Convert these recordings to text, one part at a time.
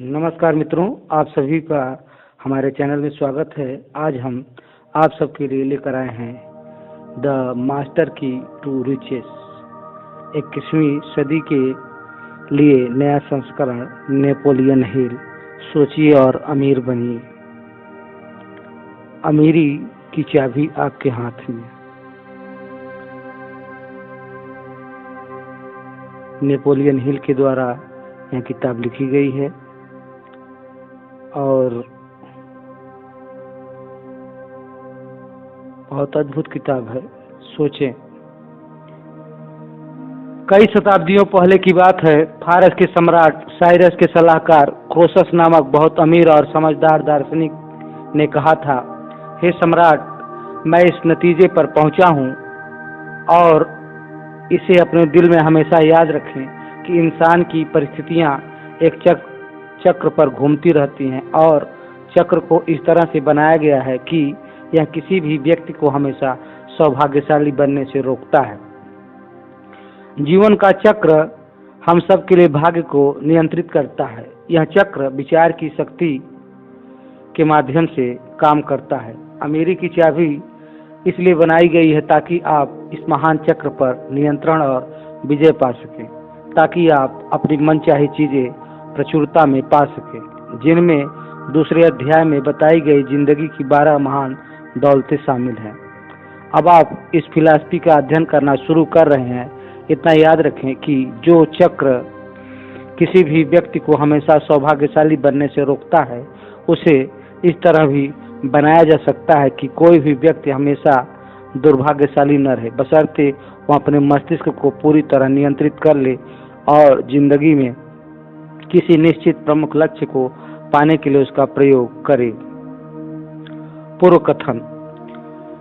नमस्कार मित्रों, आप सभी का हमारे चैनल में स्वागत है। आज हम आप सबके लिए लेकर आए हैं द मास्टर की टू रिचेस, 21वीं सदी के लिए नया संस्करण। नेपोलियन हिल, सोचिए और अमीर बनिए। अमीरी की चाबी आपके हाथ में। नेपोलियन हिल के द्वारा यह किताब लिखी गई है और बहुत अद्भुत किताब है। सोचें, कई शताब्दियों पहले की बात है। फारस के सम्राट साइरस के सलाहकार क्रोसस नामक बहुत अमीर और समझदार दार्शनिक ने कहा था, हे सम्राट, मैं इस नतीजे पर पहुंचा हूं और इसे अपने दिल में हमेशा याद रखें कि इंसान की परिस्थितियां एक चक्र पर घूमती रहती हैं और चक्र को इस तरह से बनाया गया है कि यह किसी भी व्यक्ति को हमेशा सौभाग्यशाली बनने से रोकता है। जीवन का चक्र हम सब के लिए भाग्य को नियंत्रित करता है। यह चक्र विचार की शक्ति के माध्यम से काम करता है। अमीरी की चाबी इसलिए बनाई गई है ताकि आप इस महान चक्र पर नियंत्रण और विजय पा सकें, ताकि आप अपनी मनचाही चीजें प्रचुरता में पा सके, जिनमें दूसरे अध्याय में बताई गई जिंदगी की 12 महान दौलतें शामिल हैं। अब आप इस फिलॉसफी का अध्ययन करना शुरू कर रहे हैं। इतना याद रखें कि जो चक्र किसी भी व्यक्ति को हमेशा सौभाग्यशाली बनने से रोकता है, उसे इस तरह भी बनाया जा सकता है कि कोई भी व्यक्ति हमेशा दुर्भाग्यशाली न रहे, बशर्ते वह अपने मस्तिष्क को पूरी तरह नियंत्रित कर ले और जिंदगी में किसी निश्चित प्रमुख लक्ष्य को पाने के लिए उसका प्रयोग करे। पूर्व कथन।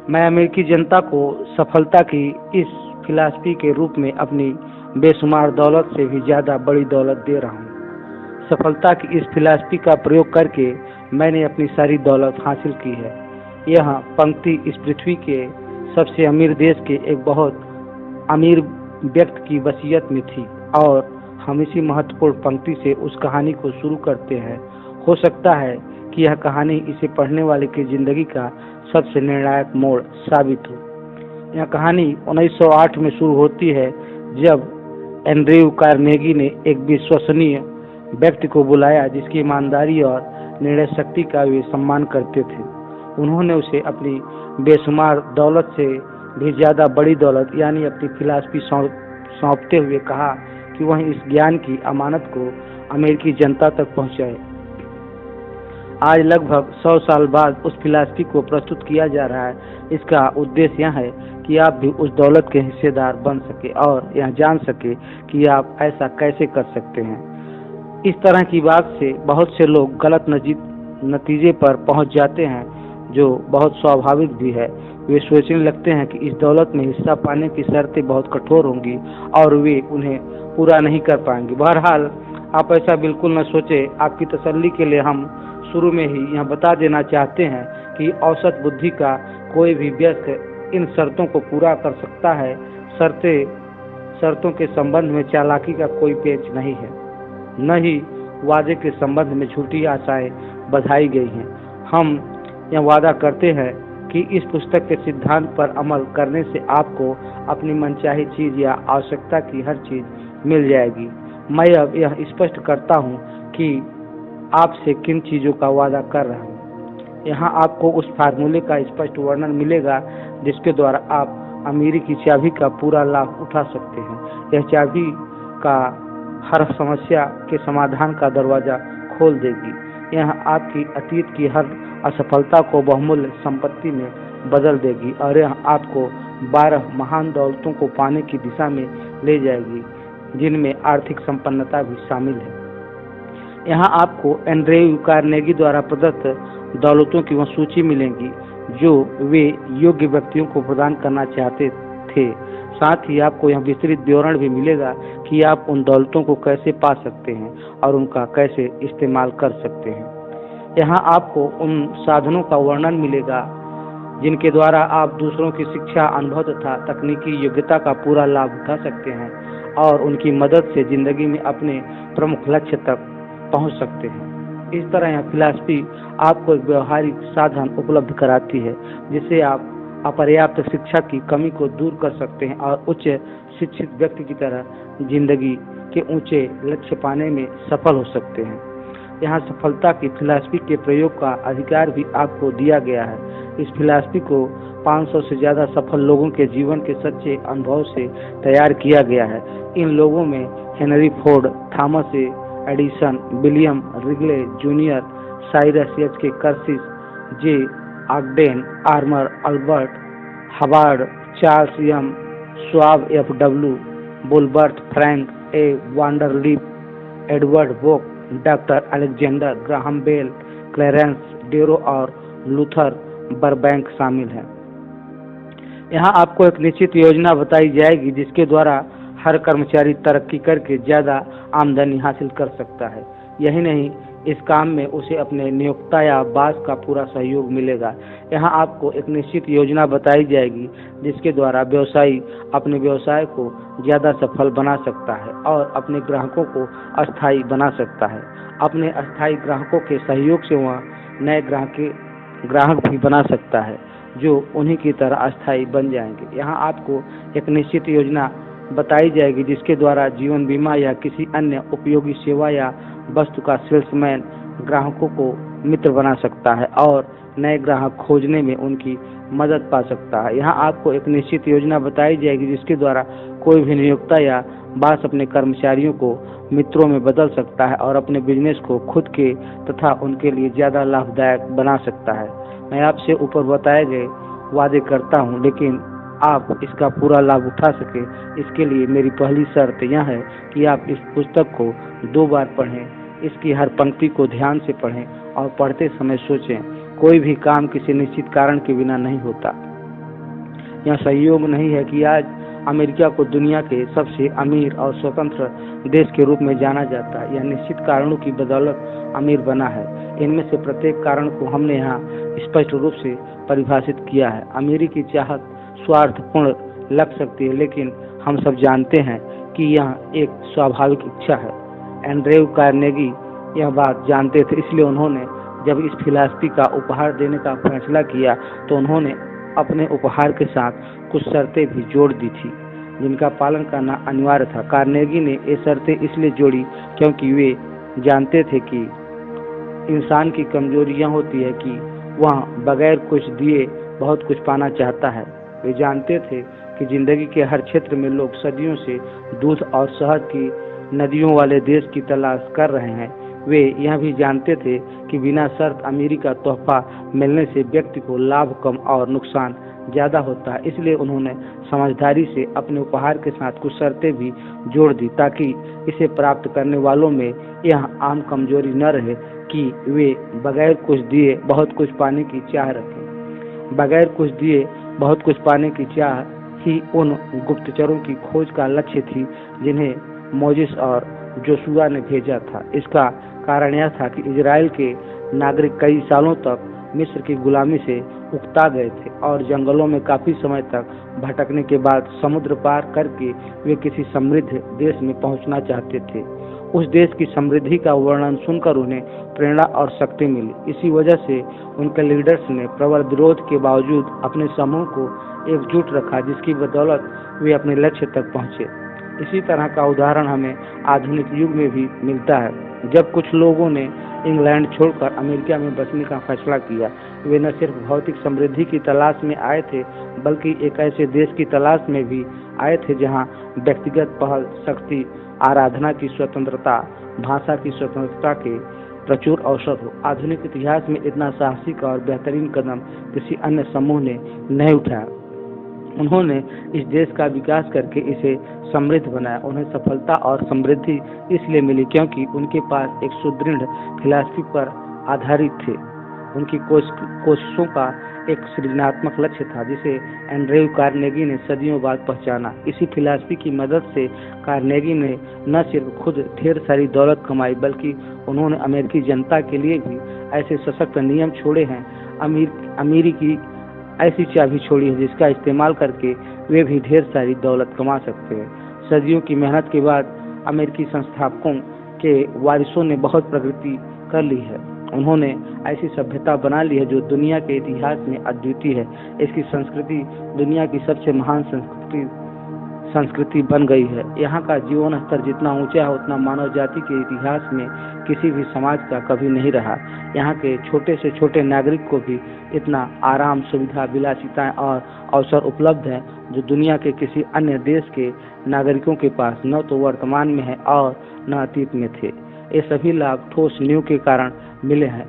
मैं अमेरिकी जनता को सफलता की इस फिलॉसफी के रूप में अपनी बेशुमार दौलत से भी ज्यादा बड़ी दौलत दे रहा हूँ। सफलता की इस फिलॉसफी का प्रयोग करके मैंने अपनी सारी दौलत हासिल की है। यह पंक्ति इस पृथ्वी के सबसे अमीर देश के एक बहुत अमीर व्यक्ति की वसीयत में थी और हम इसी महत्वपूर्ण पंक्ति से उस कहानी को शुरू करते हैं। हो सकता है कि यह कहानी इसे पढ़ने वाले की जिंदगी का सबसे निर्णायक मोड़ साबित हो। यह कहानी 1908 में शुरू होती है, जब एंड्रयू कार्नेगी ने एक विश्वसनीय व्यक्ति को बुलाया जिसकी ईमानदारी और निर्णय शक्ति का वे सम्मान करते थे। उन्होंने उसे अपनी बेशुमार दौलत से भी ज्यादा बड़ी दौलत यानी अपनी फिलॉसफी सौंपते हुए कहा कि वह इस ज्ञान की अमानत को अमेरिकी जनता तक पहुंचाए। आज लगभग 100 साल बाद उस फिलॉसफी को प्रस्तुत किया जा रहा है। इसका उद्देश्य यह है कि आप भी उस दौलत के हिस्सेदार बन सके और यह जान सके कि आप ऐसा कैसे कर सकते हैं। इस तरह की बात से बहुत से लोग गलत नतीजे पर पहुंच जाते हैं, जो बहुत स्वाभाविक भी है। वे सोचने लगते हैं कि इस दौलत में हिस्सा पाने की शर्तें बहुत कठोर होंगी और वे उन्हें पूरा नहीं कर पाएंगे। बहरहाल, आप ऐसा बिल्कुल न सोचें। आपकी तसल्ली के लिए हम शुरू में ही यह बता देना चाहते हैं कि औसत बुद्धि का कोई भी व्यक्ति इन शर्तों को पूरा कर सकता है। शर्तों के संबंध में चालाकी का कोई पेच नहीं है, न ही वादे के संबंध में झूठी आशाएं बधाई गई हैं। हम यह वादा करते हैं कि इस पुस्तक के सिद्धांत पर अमल करने से आपको अपनी मनचाही चीज या आवश्यकता की हर चीज मिल जाएगी। मैं अब यह स्पष्ट करता हूँ कि आपसे किन चीजों का वादा कर रहा हूँ। यहाँ आपको उस फार्मूले का स्पष्ट वर्णन मिलेगा जिसके द्वारा आप अमीरी की चाबी का पूरा लाभ उठा सकते हैं। यह चाबी का हर समस्या के समाधान का दरवाजा खोल देगी। यह आपकी अतीत की हर असफलता को बहुमूल्य संपत्ति में बदल देगी और यह आपको 12 महान दौलतों को पाने की दिशा में ले जाएगी, जिनमें आर्थिक संपन्नता भी शामिल है। यहाँ आपको एंड्रयू कार्नेगी द्वारा प्रदत्त दौलतों की वह सूची मिलेगी जो वे योग्य व्यक्तियों को प्रदान करना चाहते थे। साथ ही आपको यह विस्तृत विवरण भी मिलेगा कि आप उन दौलतों को कैसे पा सकते हैं और उनका कैसे इस्तेमाल कर सकते हैं। यहाँ आपको उन साधनों का वर्णन मिलेगा जिनके द्वारा आप दूसरों की शिक्षा, अनुभव तथा तकनीकी योग्यता का पूरा लाभ उठा सकते हैं और उनकी मदद से जिंदगी में अपने प्रमुख लक्ष्य तक पहुंच सकते हैं। इस तरह यह फिलॉसफी आपको एक व्यवहारिक साधन उपलब्ध कराती है जिससे आप अपर्याप्त शिक्षा की कमी को दूर कर सकते हैं और उच्च शिक्षित व्यक्ति की तरह जिंदगी के ऊंचे लक्ष्य पाने में सफल हो सकते हैं। यहाँ सफलता की फिलॉसफी के प्रयोग का अधिकार भी आपको दिया गया है। इस फिलॉसफी को 500 से ज्यादा सफल लोगों के जीवन के सच्चे अनुभव से तैयार किया गया है। इन लोगों में Henry Ford, Thomas Edison, William Wrigley junior, Cyrus H K Curtis, J Ogden, Armour Albert Hubbard, Charles M Schwab, F W बुलबर्ट, Frank A Vanderlip, Edward Bok, doctor Alexander Graham Bell, Clarence Darrow और Luther Burbank शामिल हैं। यहाँ आपको एक निश्चित योजना बताई जाएगी जिसके द्वारा हर कर्मचारी तरक्की करके ज्यादा आमदनी हासिल कर सकता है। यही नहीं, इस काम में उसे अपने नियोक्ता या बॉस का पूरा सहयोग मिलेगा। यहाँ आपको एक निश्चित योजना बताई जाएगी जिसके द्वारा व्यवसायी अपने व्यवसाय को ज्यादा सफल बना सकता है और अपने ग्राहकों को अस्थायी बना सकता है। अपने अस्थायी ग्राहकों के सहयोग से वह नए ग्राहक भी बना सकता है जो उन्हीं की तरह अस्थायी बन जाएंगे। यहाँ आपको एक निश्चित योजना बताई जाएगी जिसके द्वारा जीवन बीमा या किसी अन्य उपयोगी सेवा या वस्तु का सेल्समैन ग्राहकों को मित्र बना सकता है और नए ग्राहक खोजने में उनकी मदद पा सकता है। यहाँ आपको एक निश्चित योजना बताई जाएगी जिसके द्वारा कोई भी नियोक्ता या बॉस अपने कर्मचारियों को मित्रों में बदल सकता है और अपने बिजनेस को खुद के तथा उनके लिए ज्यादा लाभदायक बना सकता है। मैं आपसे ऊपर बताए गए वादे करता हूँ, लेकिन आप इसका पूरा लाभ उठा सके इसके लिए मेरी पहली शर्त यह है कि आप इस पुस्तक को 2 बार पढ़ें, इसकी हर पंक्ति को ध्यान से पढ़ें और पढ़ते समय सोचें। कोई भी काम किसी निश्चित कारण के बिना नहीं होता। यह संयोग नहीं है कि आज अमेरिका को दुनिया के सबसे अमीर और स्वतंत्र देश के रूप में जाना जाता है। यह निश्चित कारणों की बदौलत अमीर बना है। इनमें से प्रत्येक कारण को हमने यहाँ स्पष्ट रूप से परिभाषित किया है। अमीरी की चाहत स्वार्थपूर्ण लग सकती है, लेकिन हम सब जानते हैं कि यह एक स्वाभाविक इच्छा है। एंड्रयू कार्नेगी यह बात जानते थे, इसलिए उन्होंने जब इस फिलॉसफी का उपहार देने का फैसला किया तो उन्होंने अपने उपहार के साथ कुछ शर्तें भी जोड़ दी थी जिनका पालन करना अनिवार्य था। कार्नेगी ने ये शर्तें इसलिए जोड़ी क्योंकि वे जानते थे कि इंसान की कमजोरी यह होती है कि वह बगैर कुछ दिए बहुत कुछ पाना चाहता है। वे जानते थे कि जिंदगी के हर क्षेत्र में लोग सदियों से दूध और शहद की नदियों वाले देश की तलाश कर रहे हैं। वे यह भी जानते थे कि बिना शर्त अमीरी का तोहफा मिलने से व्यक्ति को लाभ कम और नुकसान ज्यादा होता है। इसलिए उन्होंने समझदारी से अपने उपहार के साथ कुछ शर्तें भी जोड़ दी ताकि इसे प्राप्त करने वालों में यह आम कमजोरी न रहे कि वे बगैर कुछ दिए बहुत कुछ पाने की चाह रखें। बगैर कुछ दिए बहुत कुछ पाने की चाह ही उन गुप्तचरों की खोज का लक्ष्य थी जिन्हें मोजिस और जोशुआ ने भेजा था। इसका कारण यह था कि इजराइल के नागरिक कई सालों तक मिस्र की गुलामी से उकता गए थे और जंगलों में काफी समय तक भटकने के बाद समुद्र पार करके वे किसी समृद्ध देश में पहुंचना चाहते थे। उस देश की समृद्धि का वर्णन सुनकर उन्हें प्रेरणा और शक्ति मिली। इसी वजह से उनके लीडर्स ने प्रबल विरोध के बावजूद अपने समूह को एकजुट रखा जिसकी बदौलत वे अपने लक्ष्य तक पहुंचे। इसी तरह का उदाहरण हमें आधुनिक युग में भी मिलता है। जब कुछ लोगों ने इंग्लैंड छोड़कर अमेरिका में बसने का फैसला किया, वे न सिर्फ भौतिक समृद्धि की तलाश में आए थे बल्कि एक ऐसे देश की तलाश में भी आए थे जहां व्यक्तिगत पहल, शक्ति, आराधना की स्वतंत्रता, भाषा की स्वतंत्रता के प्रचुर अवसर हो। आधुनिक इतिहास में इतना साहसिक और बेहतरीन कदम किसी अन्य समूह ने नहीं उठाया। उन्होंने इस देश का विकास करके इसे समृद्ध बनाया। उन्हें सफलता और समृद्धि इसलिए मिली क्योंकि उनके पास एक सुदृढ़ फिलॉसफी पर आधारित थे। उनकी कोशिशों का एक सृजनात्मक लक्ष्य था जिसे एंड्रयू कार्नेगी ने सदियों बाद पहचाना। इसी फिलॉसफी की मदद से कार्नेगी ने न सिर्फ खुद ढेर सारी दौलत कमाई बल्कि उन्होंने अमेरिकी जनता के लिए भी ऐसे सशक्त नियम छोड़े हैं, अमीरी की ऐसी चाबी छोड़ी है जिसका इस्तेमाल करके वे भी ढेर सारी दौलत कमा सकते हैं। सदियों की मेहनत के बाद अमेरिकी संस्थापकों के वारिसों ने बहुत प्रगति कर ली है। उन्होंने ऐसी सभ्यता बना ली है जो दुनिया के इतिहास में अद्वितीय है। इसकी संस्कृति दुनिया की सबसे महान संस्कृति बन गई है। यहाँ का जीवन स्तर जितना ऊंचा है उतना मानव जाति के इतिहास में किसी भी समाज का कभी नहीं रहा। यहाँ के छोटे से छोटे नागरिक को भी इतना आराम, सुविधा, विलासिताएं और अवसर उपलब्ध हैं जो दुनिया के किसी अन्य देश के नागरिकों के पास न तो वर्तमान में है और न अतीत में थे। ये सभी लाभ ठोस नींव के कारण मिले हैं।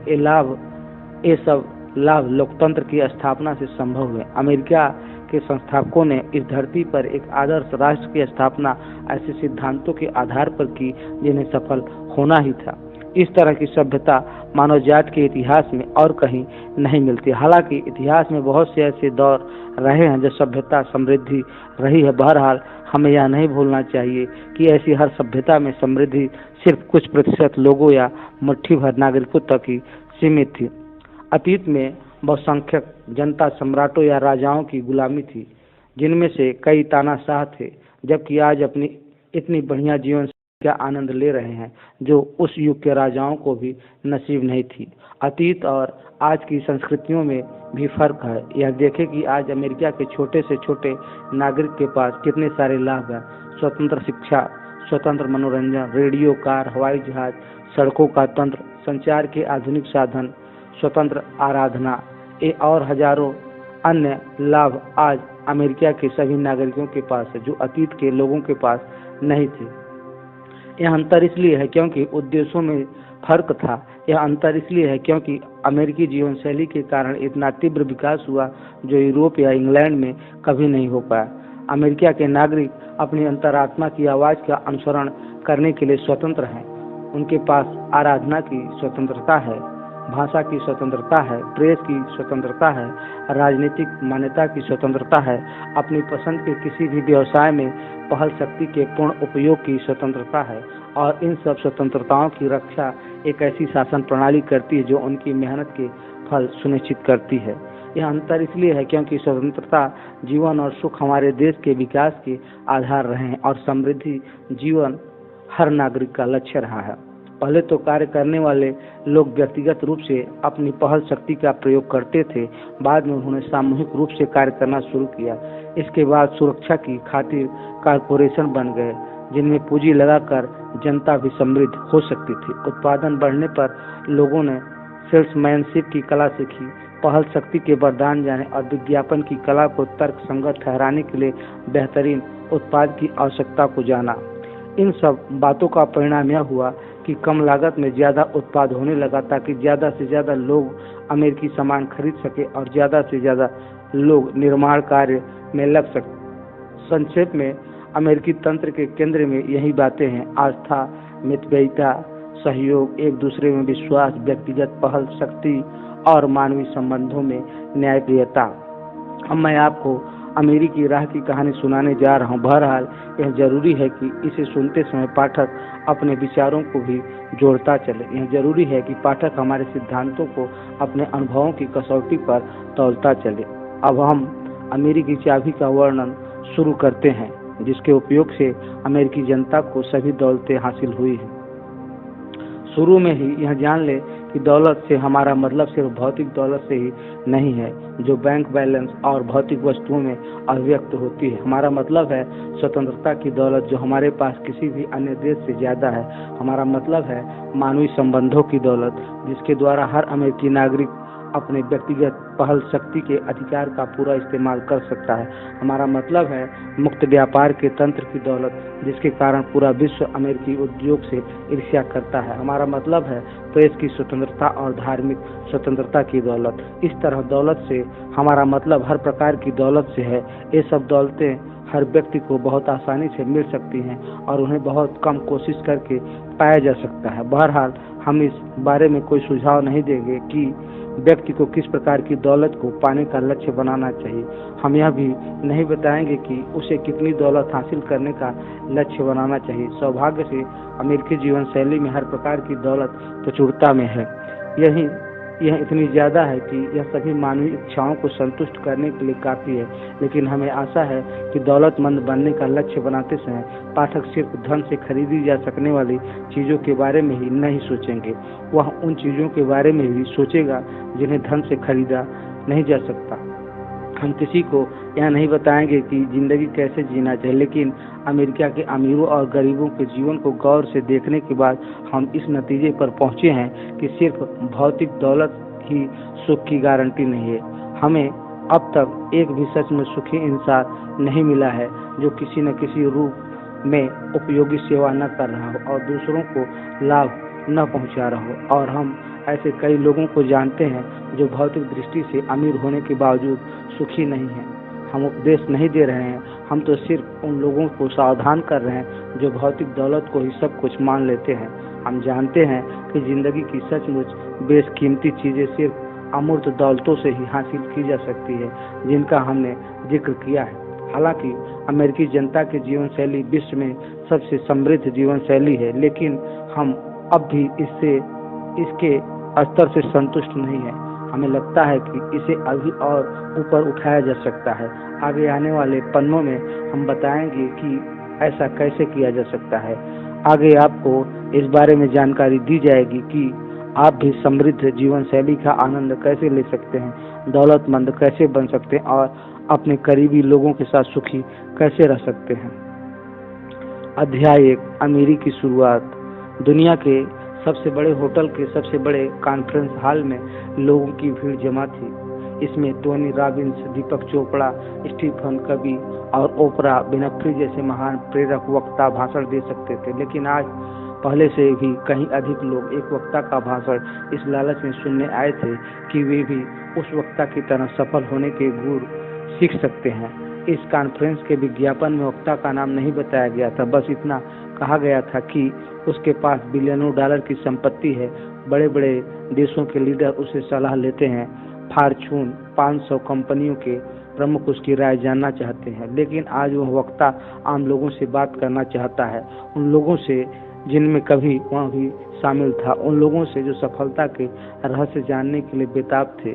ये सब लाभ लोकतंत्र की स्थापना से संभव हुए। अमेरिका के संस्थापकों ने इस धरती पर एक आदर्श राष्ट्र की स्थापना ऐसे सिद्धांतों के आधार पर की जिन्हें सफल होना ही था। इस तरह की सभ्यता मानव जाति के इतिहास में और कहीं नहीं मिलती। हालांकि इतिहास में बहुत से ऐसे दौर रहे हैं जब सभ्यता समृद्धि रही है। बहरहाल हमें यह नहीं भूलना चाहिए कि ऐसी हर सभ्यता में समृद्धि सिर्फ कुछ प्रतिशत लोगों या मुट्ठी भर नागरिकों तक ही सीमित थी। अतीत में बहुसंख्यक जनता सम्राटों या राजाओं की गुलामी थी, जिनमें से कई तानाशाह थे, जबकि आज अपनी इतनी बढ़िया जीवन का आनंद ले रहे हैं जो उस युग के राजाओं को भी नसीब नहीं थी। अतीत और आज की संस्कृतियों में भी फर्क है। यह देखें कि आज अमेरिका के छोटे से छोटे नागरिक के पास कितने सारे लाभ हैं। स्वतंत्र शिक्षा, स्वतंत्र मनोरंजन, रेडियो, कार, हवाई जहाज, सड़कों का तंत्र, संचार के आधुनिक साधन, स्वतंत्र आराधना, ये और हजारों अन्य लाभ आज अमेरिका के सभी नागरिकों के पास है जो अतीत के लोगों के पास नहीं थे। यह अंतर इसलिए है क्योंकि उद्देश्यों में फर्क था। यह अंतर इसलिए है क्योंकि अमेरिकी जीवन शैली के कारण इतना तीव्र विकास हुआ जो यूरोप या इंग्लैंड में कभी नहीं हो पाया। अमेरिका के नागरिक अपनी अंतरात्मा की आवाज का अनुसरण करने के लिए स्वतंत्र हैं। उनके पास आराधना की स्वतंत्रता है, भाषा की स्वतंत्रता है, प्रेस की स्वतंत्रता है, राजनीतिक मान्यता की स्वतंत्रता है, अपनी पसंद के किसी भी व्यवसाय में पहल शक्ति के पूर्ण उपयोग की स्वतंत्रता है और इन सब स्वतंत्रताओं की रक्षा एक ऐसी शासन प्रणाली करती है जो उनकी मेहनत के फल सुनिश्चित करती है। यह अंतर इसलिए है क्योंकि स्वतंत्रता, जीवन और सुख हमारे देश के विकास के आधार रहे हैं और समृद्धि जीवन हर नागरिक का लक्ष्य रहा है। पहले तो कार्य करने वाले लोग व्यक्तिगत रूप से अपनी पहल शक्ति का प्रयोग करते थे, बाद में उन्होंने सामूहिक रूप से कार्य करना शुरू किया। इसके बाद सुरक्षा की खातिर कारपोरेशन बन गए जिनमें पूंजी लगाकर जनता भी समृद्ध हो सकती थी। उत्पादन बढ़ने पर लोगों ने सेल्समैनशिप की कला सीखी, पहल शक्ति के वरदान जाने और विज्ञापन की कला को तर्क संगत ठहराने के लिए बेहतरीन उत्पाद की आवश्यकता को जाना। इन सब बातों का परिणाम यह हुआ कि कम लागत में ज्यादा उत्पाद होने लगा ताकि ज्यादा से ज्यादा लोग अमेरिकी सामान खरीद सके और ज्यादा से ज्यादा लोग निर्माण कार्य में लग सके। संक्षेप में अमेरिकी तंत्र के केंद्र में यही बातें हैं: आस्था, मितव्ययिता, सहयोग, एक दूसरे में विश्वास, व्यक्तिगत पहल शक्ति और मानवीय संबंधों में न्यायप्रियता। अब मैं आपको अमेरिकी राह की कहानी सुनाने जा रहा हूँ। बहरहाल यह जरूरी है कि इसे सुनते समय पाठक अपने विचारों को भी जोड़ता चले। यह जरूरी है कि पाठक हमारे सिद्धांतों को अपने अनुभवों की कसौटी पर तौलता चले। अब हम अमेरिकी चाबी का वर्णन शुरू करते हैं जिसके उपयोग से अमेरिकी जनता को सभी दौलतें हासिल हुई हैं। शुरू में ही यह जान ले कि दौलत से हमारा मतलब सिर्फ भौतिक दौलत से ही नहीं है जो बैंक बैलेंस और भौतिक वस्तुओं में अभिव्यक्त होती है। हमारा मतलब है स्वतंत्रता की दौलत जो हमारे पास किसी भी अन्य देश से ज्यादा है। हमारा मतलब है मानवीय संबंधों की दौलत जिसके द्वारा हर अमेरिकी नागरिक अपने व्यक्तिगत पहल शक्ति के अधिकार का पूरा इस्तेमाल कर सकता है। हमारा मतलब है मुक्त व्यापार के तंत्र की दौलत जिसके कारण पूरा विश्व अमेरिकी उद्योग से ईर्ष्या करता है। हमारा मतलब है प्रेस की स्वतंत्रता और धार्मिक स्वतंत्रता की दौलत। इस तरह दौलत से हमारा मतलब हर प्रकार की दौलत से है। ये सब दौलतें हर व्यक्ति को बहुत आसानी से मिल सकती हैं और उन्हें बहुत कम कोशिश करके पाया जा सकता है। बहरहाल हम इस बारे में कोई सुझाव नहीं देंगे कि व्यक्ति को किस प्रकार की दौलत को पाने का लक्ष्य बनाना चाहिए। हम यह भी नहीं बताएंगे कि उसे कितनी दौलत हासिल करने का लक्ष्य बनाना चाहिए। सौभाग्य से अमेरिकी जीवन शैली में हर प्रकार की दौलत प्रचुरता में है। यही यह इतनी ज़्यादा है कि यह सभी मानवीय इच्छाओं को संतुष्ट करने के लिए काफ़ी है। लेकिन हमें आशा है कि दौलतमंद बनने का लक्ष्य बनाते समय पाठक सिर्फ धन से खरीदी जा सकने वाली चीज़ों के बारे में ही नहीं सोचेंगे, वह उन चीज़ों के बारे में भी सोचेगा जिन्हें धन से खरीदा नहीं जा सकता। हम किसी को यह नहीं बताएंगे कि जिंदगी कैसे जीना चाहिए, लेकिन अमेरिका के अमीरों और गरीबों के जीवन को गौर से देखने के बाद हम इस नतीजे पर पहुंचे हैं कि सिर्फ भौतिक दौलत ही सुख की गारंटी नहीं है। हमें अब तक एक भी सच में सुखी इंसान नहीं मिला है जो किसी न किसी रूप में उपयोगी सेवा न कर रहा हो और दूसरों को लाभ न पहुंचा रहा हो। और हम ऐसे कई लोगों को जानते हैं जो भौतिक दृष्टि से अमीर होने के बावजूद सुखी नहीं हैं। हम उपदेश नहीं दे रहे हैं, हम तो सिर्फ उन लोगों को सावधान कर रहे हैं जो भौतिक दौलत को ही सब कुछ मान लेते हैं। हम जानते हैं कि जिंदगी की सचमुच बेशकीमती चीजें सिर्फ अमूर्त दौलतों से ही हासिल की जा सकती है जिनका हमने जिक्र किया है। हालांकि अमेरिकी जनता की जीवन शैली विश्व में सबसे समृद्ध जीवन शैली है, लेकिन हम अब भी इसके स्तर से संतुष्ट नहीं है। हमें लगता है कि इसे अभी और ऊपर उठाया जा सकता है। आगे आने वाले पन्नों में हम बताएंगे कि ऐसा कैसे किया जा सकता है। आगे आपको इस बारे में जानकारी दी जाएगी कि आप भी समृद्ध जीवन शैली का आनंद कैसे ले सकते हैं, दौलतमंद कैसे बन सकते हैं और अपने करीबी लोगों के साथ सुखी कैसे रह सकते हैं। अध्याय 1, अमीरी की शुरुआत। दुनिया के सबसे बड़े होटल के सबसे बड़े कॉन्फ्रेंस हॉल में लोगों की भीड़ जमा थी। इसमें टोनी रॉबिन्स, दीपक चोपड़ा, स्टीफन कवी और ओपरा विनफ्री जैसे महान प्रेरक वक्ता भाषण दे सकते थे, लेकिन आज पहले से भी कहीं अधिक लोग एक वक्ता का भाषण इस लालच में सुनने आए थे कि वे भी उस वक्ता की तरह सफल होने के गुर सीख सकते हैं। इस कॉन्फ्रेंस के विज्ञापन में वक्ता का नाम नहीं बताया गया था, बस इतना कहा गया था कि उसके पास बिलियनों डॉलर की संपत्ति है। बड़े बड़े देशों के लीडर उससे सलाह लेते हैं, फॉर्च्यून 500 कंपनियों के प्रमुख उसकी राय जानना चाहते हैं। लेकिन आज वह वक्ता आम लोगों से बात करना चाहता है, उन लोगों से जिनमें कभी वह भी शामिल था, उन लोगों से जो सफलता के रहस्य जानने के लिए बेताब थे।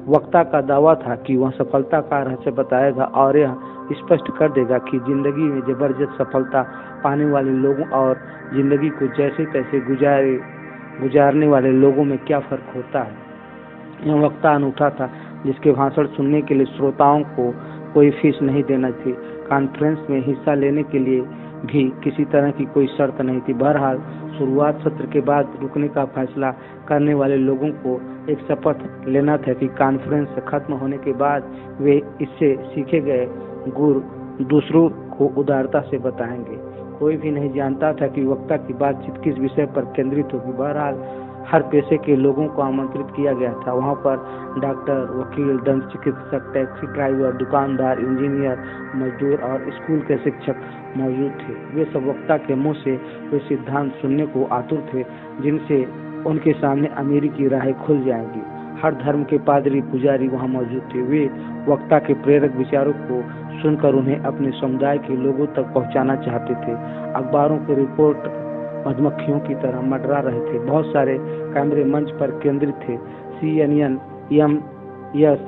वक्ता का दावा था कि वह सफलता का रहस्य बताएगा और यह स्पष्ट कर देगा कि जिंदगी में जबरदस्त सफलता पाने वाले लोगों और जिंदगी को जैसे तैसे गुजारने वाले लोगों में क्या फर्क होता है। यह वक्ता अनूठा था जिसके भाषण सुनने के लिए श्रोताओं को कोई फीस नहीं देना थी। कॉन्फ्रेंस में हिस्सा लेने के लिए भी किसी तरह की कोई शर्त नहीं थी। बहरहाल शुरुआत सत्र के बाद रुकने का फैसला करने वाले लोगों को एक शपथ लेना था कि कॉन्फ्रेंस खत्म होने के बाद वे इससे सीखे गए गुर दूसरों को उदारता से बताएंगे। कोई भी नहीं जानता था कि वक्ता की बातचीत किस विषय पर केंद्रित होगी। बहरहाल हर पेशे के लोगों को आमंत्रित किया गया था। वहाँ पर डॉक्टर, वकील, दंत चिकित्सक, टैक्सी ड्राइवर, दुकानदार, इंजीनियर, मजदूर और स्कूल के शिक्षक मौजूद थे। वे सब वक्ता के मुंह से वे सिद्धांत सुनने को आतुर थे जिनसे उनके सामने अमीरी की राहें खुल जाएंगी। हर धर्म के पादरी, पुजारी वहाँ मौजूद थे। वे वक्ता के प्रेरक विचारों को सुनकर उन्हें अपने समुदाय के लोगों तक पहुँचाना चाहते थे। अखबारों के रिपोर्ट मधुमक्खियों की तरह मंडरा रहे थे। बहुत सारे कैमरे मंच पर केंद्रित थे। CNN, MS,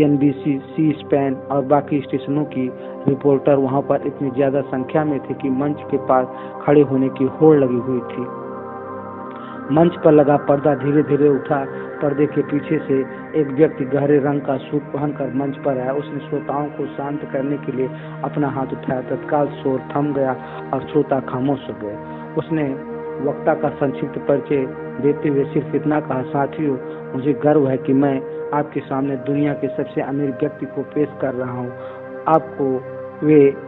NBC, सी स्पैन और बाकी स्टेशनों की रिपोर्टर वहां पर इतनी ज्यादा संख्या में थे कि मंच के पास खड़े होने की होड़ लगी हुई थी। मंच पर लगा पर्दा धीरे धीरे उठा। पर्दे के पीछे से एक व्यक्ति गहरे रंग का सूट पहनकर मंच पर आया। उसने श्रोताओं को शांत करने के लिए अपना हाथ उठाया। तत्काल शोर थम गया और श्रोता खामोश हो गए। उसने वक्ता का संक्षिप्त परिचय देते हुए सिर्फ इतना कहा, साथियों, मुझे गर्व है कि मैं आपके सामने दुनिया के सबसे अमीर व्यक्ति को पेश कर रहा हूँ।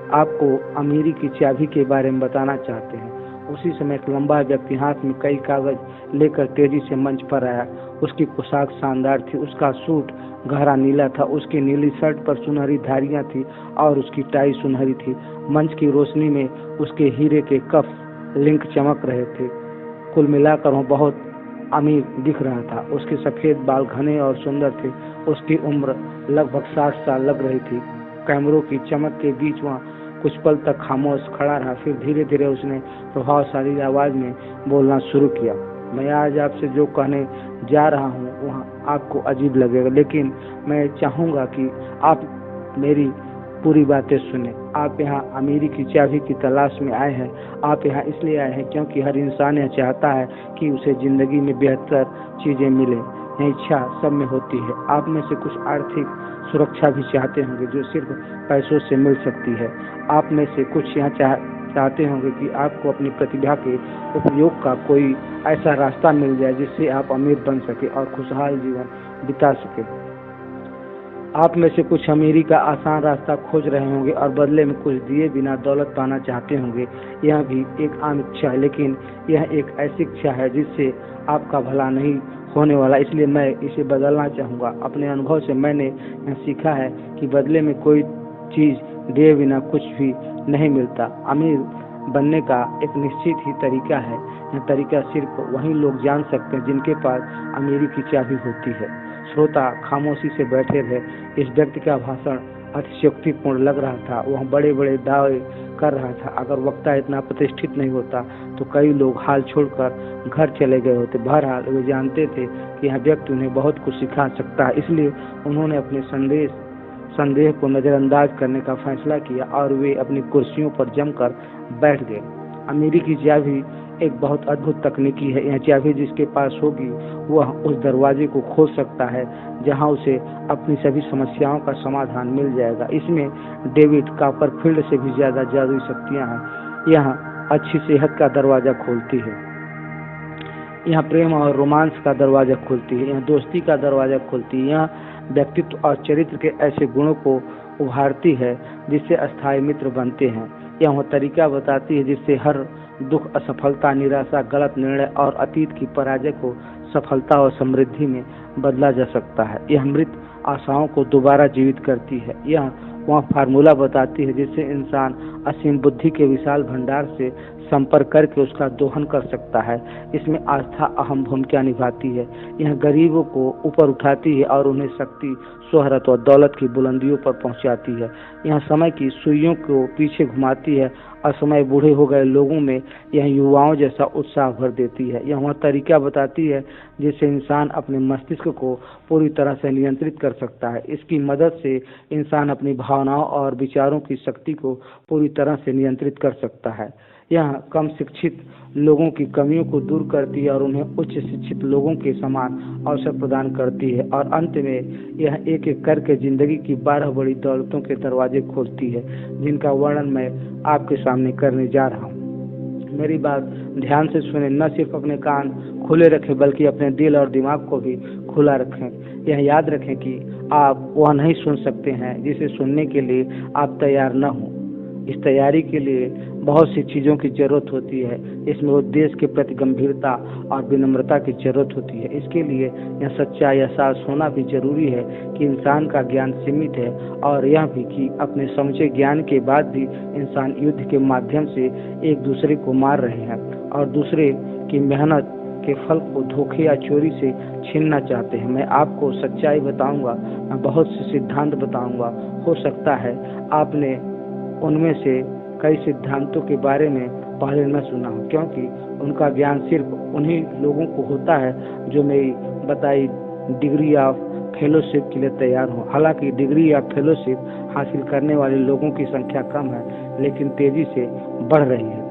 आपको अमीरी की चाबी के बारे में बताना चाहते हैं। उसी समय एक लंबा व्यक्ति हाथ में कई कागज लेकर तेजी से मंच पर आया। उसकी पोशाक शानदार थी। उसका सूट गहरा नीला था। उसकी नीली शर्ट पर सुनहरी धारियां थी और उसकी टाई सुनहरी थी। मंच की रोशनी में उसके हीरे के कफ लिंक चमक रहे थे। कुल मिलाकर वह बहुत अमीर दिख रहा था। उसके सफेद बाल घने और सुंदर थे। उसकी उम्र लगभग 60 साल लग रही थी। कैमरों की चमक के बीच वह कुछ पल तक खामोश खड़ा रहा। फिर धीरे धीरे उसने प्रभावशाली आवाज में बोलना शुरू किया। मैं आज आपसे जो कहने जा रहा हूँ वहाँ आपको अजीब लगेगा, लेकिन मैं चाहूँगा कि आप मेरी पूरी बातें सुने। आप यहाँ अमीरी की चाबी की तलाश में आए हैं। आप यहाँ इसलिए आए हैं क्योंकि हर इंसान यह चाहता है कि उसे ज़िंदगी में बेहतर चीज़ें मिले। यह इच्छा सब में होती है। आप में से कुछ आर्थिक सुरक्षा भी चाहते होंगे जो सिर्फ पैसों से मिल सकती है। आप में से कुछ यहाँ चाहते होंगे कि आपको अपनी प्रतिभा के उपयोग का कोई ऐसा रास्ता मिल जाए जिससे आप अमीर बन सके और खुशहाल जीवन बिता सके। आप में से कुछ अमीरी का आसान रास्ता खोज रहे होंगे और बदले में कुछ दिए बिना दौलत पाना चाहते होंगे। यह भी एक आम इच्छा है, लेकिन यह एक ऐसी इच्छा है जिससे आपका भला नहीं होने वाला, इसलिए मैं इसे बदलना चाहूँगा। अपने अनुभव से मैंने यह सीखा है कि बदले में कोई चीज़ दिए बिना कुछ भी नहीं मिलता। अमीर बनने का एक निश्चित ही तरीका है। यह तरीका सिर्फ वही लोग जान सकते हैं जिनके पास अमीरी की चाबी होती है। श्रोता खामोशी से बैठे रहे। इस व्यक्ति का भाषण अतिशयोक्तिपूर्ण लग रहा था। वह बड़े बड़े दावे कर रहा था। अगर वक्ता इतना प्रतिष्ठित नहीं होता तो कई लोग हाल छोड़कर घर चले गए होते। बहरहाल वे जानते थे कि यह व्यक्ति उन्हें बहुत कुछ सिखा सकता है, इसलिए उन्होंने अपने संदेह को नजरअंदाज करने का फैसला किया और वे अपनी कुर्सियों पर जमकर बैठ गए। अमीरी की चाबी एक बहुत अद्भुत तकनीकी है। यह चाबी जिसके पास होगी वह उस दरवाजे को खोल सकता है जहां उसे अपनी सभी समस्याओं का समाधान मिल जाएगा। इसमें डेविड कॉपरफील्ड से भी ज्यादा जादुई शक्तियां हैं। यह अच्छी सेहत का दरवाजा खोलती है, यह प्रेम और रोमांस का दरवाजा खोलती है, यह दोस्ती का दरवाजा खोलती है, यह व्यक्तित्व और चरित्र के ऐसे गुणों को उभारती है जिससे अस्थायी मित्र बनते हैं। यह वह तरीका बताती है जिससे हर दुख, असफलता, निराशा, गलत निर्णय और अतीत की पराजय को सफलता और समृद्धि में बदला जा सकता है। यह मृत आशाओं को दोबारा जीवित करती है। यह वह फार्मूला बताती है जिससे इंसान असीम बुद्धि के विशाल भंडार से संपर्क करके उसका दोहन कर सकता है। इसमें आस्था अहम भूमिका निभाती है। यह गरीबों को ऊपर उठाती है और उन्हें शक्ति, शोहरत और दौलत की बुलंदियों पर पहुंचाती है। यह समय की सुइयों को पीछे घुमाती है और समय बूढ़े हो गए लोगों में यह युवाओं जैसा उत्साह भर देती है। यह वह तरीका बताती है जिससे इंसान अपने मस्तिष्क को पूरी तरह से नियंत्रित कर सकता है। इसकी मदद से इंसान अपनी भावनाओं और विचारों की शक्ति को पूरी तरह से नियंत्रित कर सकता है। यह कम शिक्षित लोगों की कमियों को दूर करती है और उन्हें उच्च शिक्षित लोगों के समान अवसर प्रदान करती है। और अंत में यह एक एक करके जिंदगी की 12 बड़ी दौलतों के दरवाजे खोलती है जिनका वर्णन मैं आपके सामने करने जा रहा हूँ। मेरी बात ध्यान से सुने। न सिर्फ अपने कान खुले रखें बल्कि अपने दिल और दिमाग को भी खुला रखें। यह याद रखें कि आप वह नहीं सुन सकते हैं जिसे सुनने के लिए आप तैयार न हो। इस तैयारी के लिए बहुत सी चीज़ों की जरूरत होती है। इसमें उद्देश्य के प्रति गंभीरता और विनम्रता की जरूरत होती है। इसके लिए यह सच्चा एहसास होना भी जरूरी है कि इंसान का ज्ञान सीमित है और यह भी कि अपने समझे ज्ञान के बाद भी इंसान युद्ध के माध्यम से एक दूसरे को मार रहे हैं और दूसरे की मेहनत के फल को धोखे या चोरी से छीनना चाहते हैं। मैं आपको सच्चाई बताऊंगा, मैं बहुत से सिद्धांत बताऊंगा। हो सकता है आपने उनमें से कई सिद्धांतों के बारे में पहले न सुना हो, क्योंकि उनका ज्ञान सिर्फ उन्हीं लोगों को होता है जो मेरी बताई डिग्री ऑफ फेलोशिप के लिए तैयार हो। हालांकि डिग्री या फेलोशिप हासिल करने वाले लोगों की संख्या कम है लेकिन तेजी से बढ़ रही है।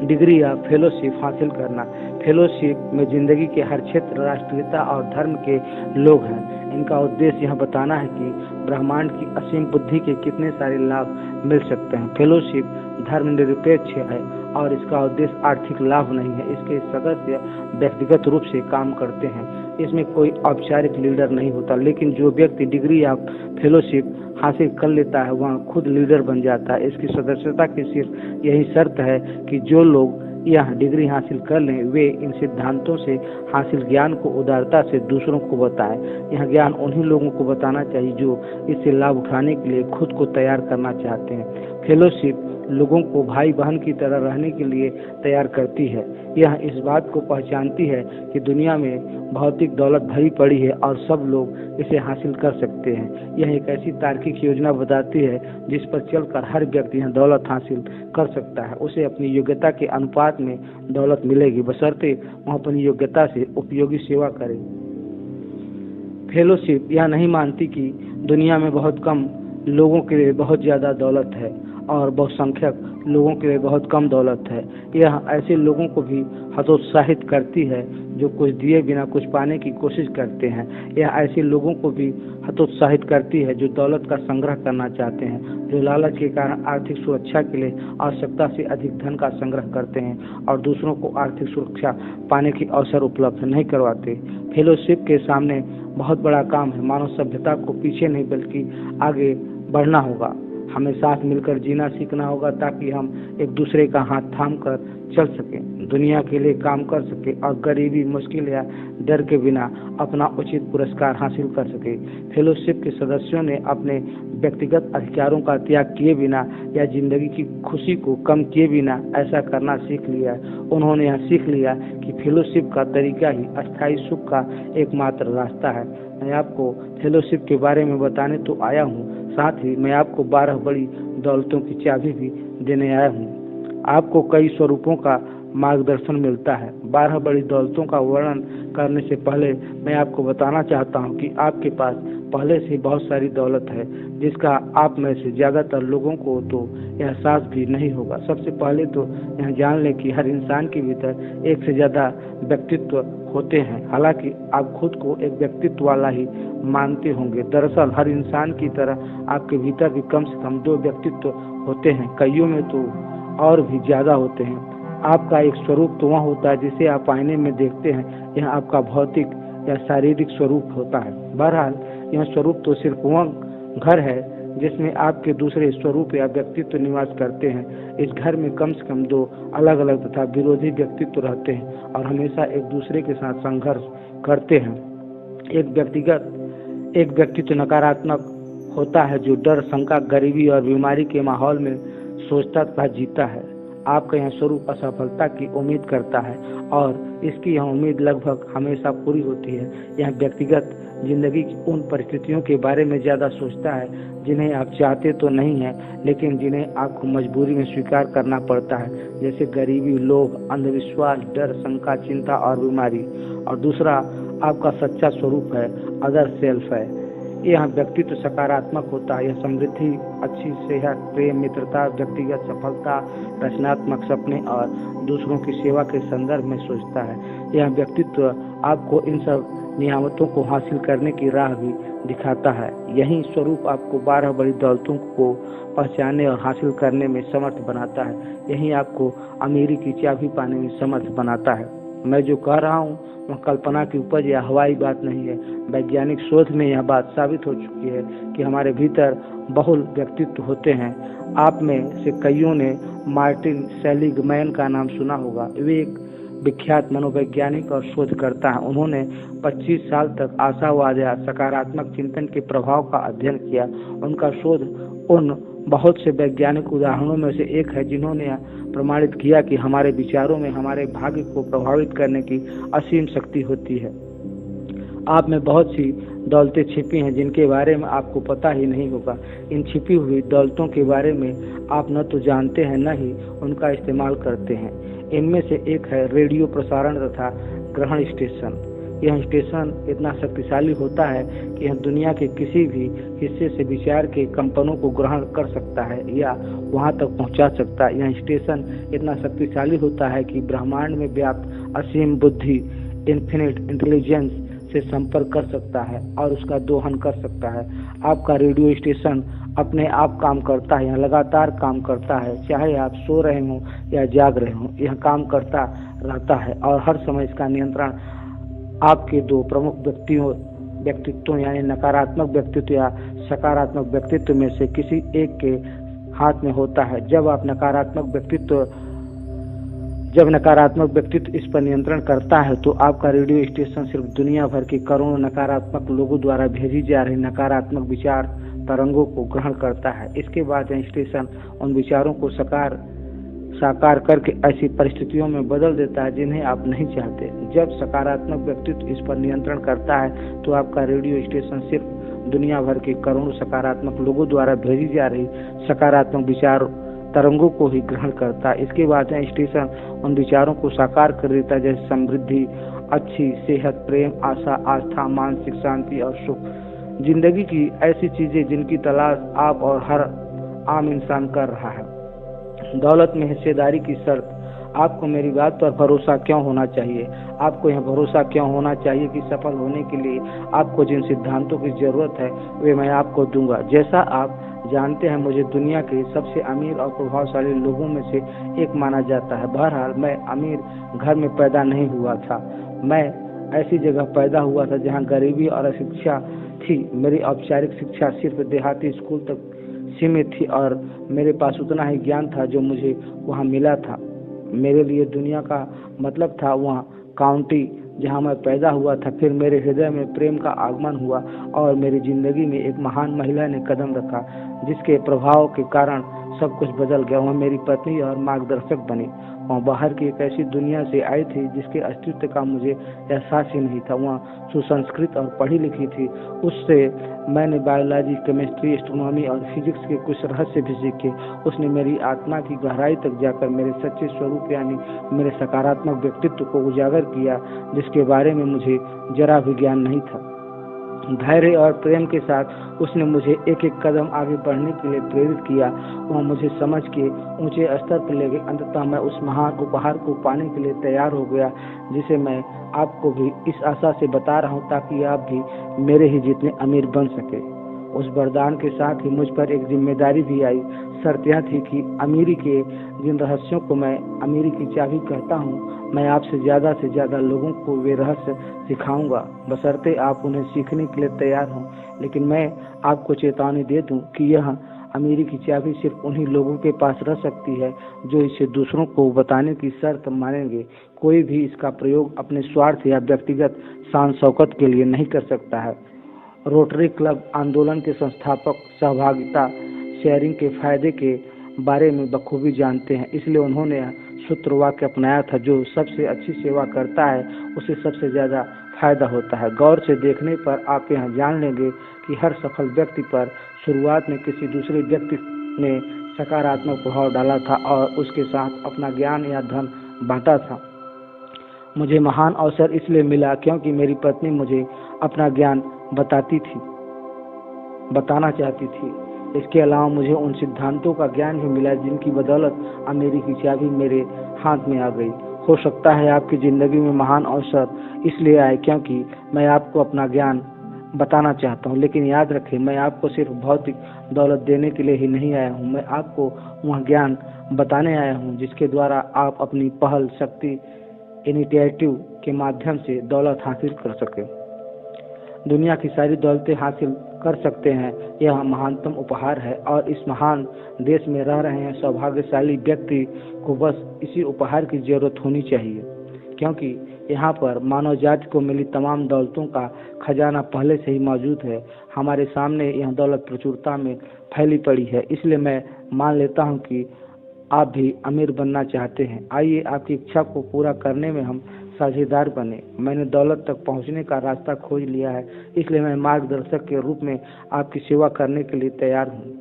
डिग्री या फेलोशिप हासिल करना। फेलोशिप में जिंदगी के हर क्षेत्र, राष्ट्रीयता और धर्म के लोग हैं। इनका उद्देश्य यह बताना है कि ब्रह्मांड की असीम बुद्धि के कितने सारे लाभ मिल सकते हैं। फेलोशिप धर्मनिरपेक्ष है और इसका उद्देश्य आर्थिक लाभ नहीं है। इसके सदस्य व्यक्तिगत रूप से काम करते हैं। इसमें कोई औपचारिक लीडर नहीं होता, लेकिन जो व्यक्ति डिग्री या फेलोशिप हासिल कर लेता है वह खुद लीडर बन जाता है। इसकी सदस्यता की सिर्फ यही शर्त है कि जो लोग यह डिग्री हासिल कर लें वे इन सिद्धांतों से हासिल ज्ञान को उदारता से दूसरों को बताएं। यह ज्ञान उन्हीं लोगों को बताना चाहिए जो इससे लाभ उठाने के लिए खुद को तैयार करना चाहते हैं। फेलोशिप लोगों को भाई बहन की तरह रहने के लिए तैयार करती है। यह इस बात को पहचानती है कि दुनिया में भौतिक दौलत भरी पड़ी है और सब लोग इसे हासिल कर सकते हैं। यह एक ऐसी तार्किक योजना बताती है जिस पर चलकर हर व्यक्ति यह दौलत हासिल कर सकता है। उसे अपनी योग्यता के अनुपात में दौलत मिलेगी, बशर्ते वह अपनी योग्यता से उपयोगी सेवा करे। फेलोशिप यह नहीं मानती कि दुनिया में बहुत कम लोगों के लिए बहुत ज़्यादा दौलत है और बहुसंख्यक लोगों के लिए बहुत कम दौलत है। यह ऐसे लोगों को भी हतोत्साहित करती है जो कुछ दिए बिना कुछ पाने की कोशिश करते हैं। यह ऐसे लोगों को भी हतोत्साहित करती है जो दौलत का संग्रह करना चाहते हैं, जो लालच के कारण आर्थिक सुरक्षा के लिए आवश्यकता से अधिक धन का संग्रह करते हैं और दूसरों को आर्थिक सुरक्षा पाने की अवसर उपलब्ध नहीं करवाते। फेलोशिप के सामने बहुत बड़ा काम है। मानव सभ्यता को पीछे नहीं बल्कि आगे बढ़ना होगा। हमें साथ मिलकर जीना सीखना होगा ताकि हम एक दूसरे का हाथ थाम कर चल सकें, दुनिया के लिए काम कर सकें और गरीबी, मुश्किल या डर के बिना अपना उचित पुरस्कार हासिल कर सकें। फेलोशिप के सदस्यों ने अपने व्यक्तिगत अधिकारों का त्याग किए बिना या जिंदगी की खुशी को कम किए बिना ऐसा करना सीख लिया। उन्होंने यह सीख लिया कि फेलोशिप का तरीका ही अस्थायी सुख का एकमात्र रास्ता है। मैं आपको फेलोशिप के बारे में बताने तो आया हूँ, साथ ही मैं आपको 12 बड़ी दौलतों की चाबी भी देने आया हूँ। आपको कई स्वरूपों का मार्गदर्शन मिलता है। 12 बड़ी दौलतों का वर्णन करने से पहले मैं आपको बताना चाहता हूँ कि आपके पास पहले से बहुत सारी दौलत है जिसका आप में से ज़्यादातर लोगों को तो एहसास भी नहीं होगा। सबसे पहले तो यह जान लें कि हर इंसान के भीतर एक से ज़्यादा व्यक्तित्व होते हैं। हालांकि आप खुद को एक व्यक्तित्व वाला ही मानते होंगे, दरअसल हर इंसान की तरह आपके भीतर भी कम से कम 2 व्यक्तित्व होते हैं, कईयों में तो और भी ज़्यादा होते हैं। आपका एक स्वरूप तो वह होता है जिसे आप आईने में देखते हैं, यह आपका भौतिक या शारीरिक स्वरूप होता है। बहरहाल यह स्वरूप तो सिर्फ वह घर है जिसमें आपके दूसरे स्वरूप या व्यक्तित्व निवास करते हैं। इस घर में कम से कम 2 अलग अलग तथा विरोधी व्यक्तित्व रहते हैं और हमेशा एक दूसरे के साथ संघर्ष करते हैं। एक व्यक्तित्व नकारात्मक होता है जो डर, शंका, गरीबी और बीमारी के माहौल में सोचता तथा जीता है। आपका यह स्वरूप असफलता की उम्मीद करता है और इसकी यह उम्मीद लगभग हमेशा पूरी होती है। यह व्यक्तिगत जिंदगी की उन परिस्थितियों के बारे में ज़्यादा सोचता है जिन्हें आप चाहते तो नहीं हैं लेकिन जिन्हें आपको मजबूरी में स्वीकार करना पड़ता है, जैसे गरीबी, लोभ, अंधविश्वास, डर, शंका, चिंता और बीमारी। और दूसरा आपका सच्चा स्वरूप है, अदर सेल्फ है। यह व्यक्तित्व सकारात्मक होता है। यह समृद्धि, अच्छी सेहत, प्रेम, मित्रता, व्यक्तिगत सफलता, रचनात्मक सपने और दूसरों की सेवा के संदर्भ में सोचता है। यह व्यक्तित्व आपको इन सब नियामतों को हासिल करने की राह भी दिखाता है। यही स्वरूप आपको 12 बड़ी दौलतों को पहचानने और हासिल करने में समर्थ बनाता है। यही आपको अमीरी की चाबी पाने में समर्थ बनाता है। मैं जो कह रहा हूँ वह कल्पना की उपज या हवाई बात नहीं है। वैज्ञानिक शोध में यह बात साबित हो चुकी है कि हमारे भीतर बहुल व्यक्तित्व होते हैं। आप में से कईयों ने मार्टिन सेलिगमैन का नाम सुना होगा। वे एक विख्यात मनोवैज्ञानिक और शोधकर्ता हैं। उन्होंने 25 साल तक आशावाद या सकारात्मक चिंतन के प्रभाव का अध्ययन किया। उनका शोध उन बहुत से वैज्ञानिक उदाहरणों में से एक है जिन्होंने प्रमाणित किया कि हमारे विचारों में हमारे भाग्य को प्रभावित करने की असीम शक्ति होती है। आप में बहुत सी दौलतें छिपी हैं जिनके बारे में आपको पता ही नहीं होगा। इन छिपी हुई दौलतों के बारे में आप न तो जानते हैं न ही उनका इस्तेमाल करते हैं। इनमें से एक है रेडियो प्रसारण तथा ग्रहण स्टेशन। यह स्टेशन इतना शक्तिशाली होता है कि यह दुनिया के किसी भी हिस्से से विचार के कंपनों को ग्रहण कर सकता है या वहां तक पहुंचा सकता है। यह स्टेशन इतना शक्तिशाली होता है कि ब्रह्मांड में व्याप्त असीम बुद्धि, इन्फिनिट इंटेलिजेंस से संपर्क कर सकता है और उसका दोहन कर सकता है। आपका रेडियो स्टेशन अपने आप काम करता है, यह लगातार काम करता है, चाहे आप सो रहे हों या जाग रहे हों, यह काम करता रहता है और हर समय इसका नियंत्रण आपके 2 प्रमुख व्यक्तित्वों यानी नकारात्मक व्यक्तित्व या सकारात्मक व्यक्तित्व में से किसी एक के हाथ में होता है। जब नकारात्मक व्यक्तित्व इस पर नियंत्रण करता है तो आपका रेडियो स्टेशन सिर्फ दुनिया भर के करोड़ों नकारात्मक लोगों द्वारा भेजी जा रही नकारात्मक विचार तरंगों को ग्रहण करता है। इसके बाद यह स्टेशन उन विचारों को साकार करके ऐसी परिस्थितियों में बदल देता है जिन्हें आप नहीं चाहते। जब सकारात्मक व्यक्तित्व इस पर नियंत्रण करता है तो आपका रेडियो स्टेशन सिर्फ दुनिया भर के करोड़ों सकारात्मक लोगों द्वारा भेजी जा रही सकारात्मक विचार तरंगों को ही ग्रहण करता है। इसके बाद यह स्टेशन उन विचारों को साकार कर देता है, जैसे समृद्धि, अच्छी सेहत, प्रेम, आशा, आस्था, मानसिक शांति और सुख। जिंदगी की ऐसी चीजें जिनकी तलाश आप और हर आम इंसान कर रहा है। दौलत में हिस्सेदारी की शर्त। आपको मेरी बात पर भरोसा क्यों होना चाहिए? आपको यह भरोसा क्यों होना चाहिए कि सफल होने के लिए आपको जिन सिद्धांतों की जरूरत है वे मैं आपको दूंगा। जैसा आप जानते हैं, मुझे दुनिया के सबसे अमीर और प्रभावशाली लोगों में से एक माना जाता है। बहरहाल, मैं अमीर घर में पैदा नहीं हुआ था। मैं ऐसी जगह पैदा हुआ था जहां गरीबी और अशिक्षा थी। मेरी औपचारिक शिक्षा सिर्फ देहाती स्कूल तक सीमित थी और मेरे पास उतना ही ज्ञान था जो मुझे वहां मिला था। मेरे लिए दुनिया का मतलब था वहां काउंटी जहां मैं पैदा हुआ था। फिर मेरे हृदय में प्रेम का आगमन हुआ और मेरी जिंदगी में एक महान महिला ने कदम रखा जिसके प्रभाव के कारण सब कुछ बदल गया। वह मेरी पत्नी और मार्गदर्शक बनी। वह बाहर की एक ऐसी दुनिया से आई थी जिसके अस्तित्व का मुझे एहसास ही नहीं था। वह सुसंस्कृत और पढ़ी लिखी थी। उससे मैंने बायोलॉजी, केमिस्ट्री, एस्ट्रोनॉमी और फिजिक्स के कुछ रहस्य भी सीखे। उसने मेरी आत्मा की गहराई तक जाकर मेरे सच्चे स्वरूप यानी मेरे सकारात्मक व्यक्तित्व को उजागर किया जिसके बारे में मुझे जरा भी ज्ञान नहीं था। धैर्य और प्रेम के साथ उसने मुझे एक एक कदम आगे बढ़ने के लिए प्रेरित किया। वह मुझे समझ के ऊंचे स्तर पर ले गई। अंततः मैं उस महान उपहार को पाने के लिए तैयार हो गया जिसे मैं आपको भी इस आशा से बता रहा हूँ ताकि आप भी मेरे ही जितने अमीर बन सके। उस वरदान के साथ ही मुझ पर एक जिम्मेदारी भी आई। शर्त यह थी कि अमीरी के जिन रहस्यों को मैं अमीरी की चाबी कहता हूँ, मैं आपसे से ज्यादा लोगों को वे रहस्य सिखाऊंगा, बशर्ते आप उन्हें सीखने के लिए तैयार हों। लेकिन मैं आपको चेतावनी दे दूं कि यह अमीरी की चाबी सिर्फ उन्हीं लोगों के पास रह सकती है जो इसे दूसरों को बताने की शर्त मानेंगे। कोई भी इसका प्रयोग अपने स्वार्थ या व्यक्तिगत शान शौकत के लिए नहीं कर सकता है। रोटरी क्लब आंदोलन के संस्थापक सहभागिता शेयरिंग के फायदे के बारे में बखूबी जानते हैं, इसलिए उन्होंने सूत्र वाक्य अपनाया था, जो सबसे अच्छी सेवा करता है उसे सबसे ज्यादा फायदा होता है। गौर से देखने पर आप यह जान लेंगे कि हर सफल व्यक्ति पर शुरुआत में किसी दूसरे व्यक्ति ने सकारात्मक प्रभाव डाला था और उसके साथ अपना ज्ञान या धन बांटा था। मुझे महान अवसर इसलिए मिला क्योंकि मेरी पत्नी मुझे अपना ज्ञान बताना चाहती थी। इसके अलावा मुझे उन सिद्धांतों का ज्ञान भी मिला जिनकी बदौलत अमीरी की चाबी मेरे हाथ में आ गई। हो सकता है आपकी जिंदगी में महान अवसर इसलिए आए क्योंकि मैं आपको अपना ज्ञान बताना चाहता हूँ, लेकिन याद रखें, मैं आपको सिर्फ भौतिक दौलत देने के लिए ही नहीं आया हूँ। मैं आपको वह ज्ञान बताने आया हूँ जिसके द्वारा आप अपनी पहल शक्ति इनिशिएटिव के माध्यम से दौलत हासिल कर सके, दुनिया की सारी दौलतें हासिल कर सकते हैं। यह महानतम उपहार है और इस महान देश में रह रहे हैं सौभाग्यशाली व्यक्ति को बस इसी उपहार की जरूरत होनी चाहिए, क्योंकि यहाँ पर मानव जाति को मिली तमाम दौलतों का खजाना पहले से ही मौजूद है। हमारे सामने यह दौलत प्रचुरता में फैली पड़ी है, इसलिए मैं मान लेता हूँ कि आप भी अमीर बनना चाहते हैं। आइए आपकी इच्छा को पूरा करने में हम साझेदार बने। मैंने दौलत तक पहुंचने का रास्ता खोज लिया है, इसलिए मैं मार्गदर्शक के रूप में आपकी सेवा करने के लिए तैयार हूं।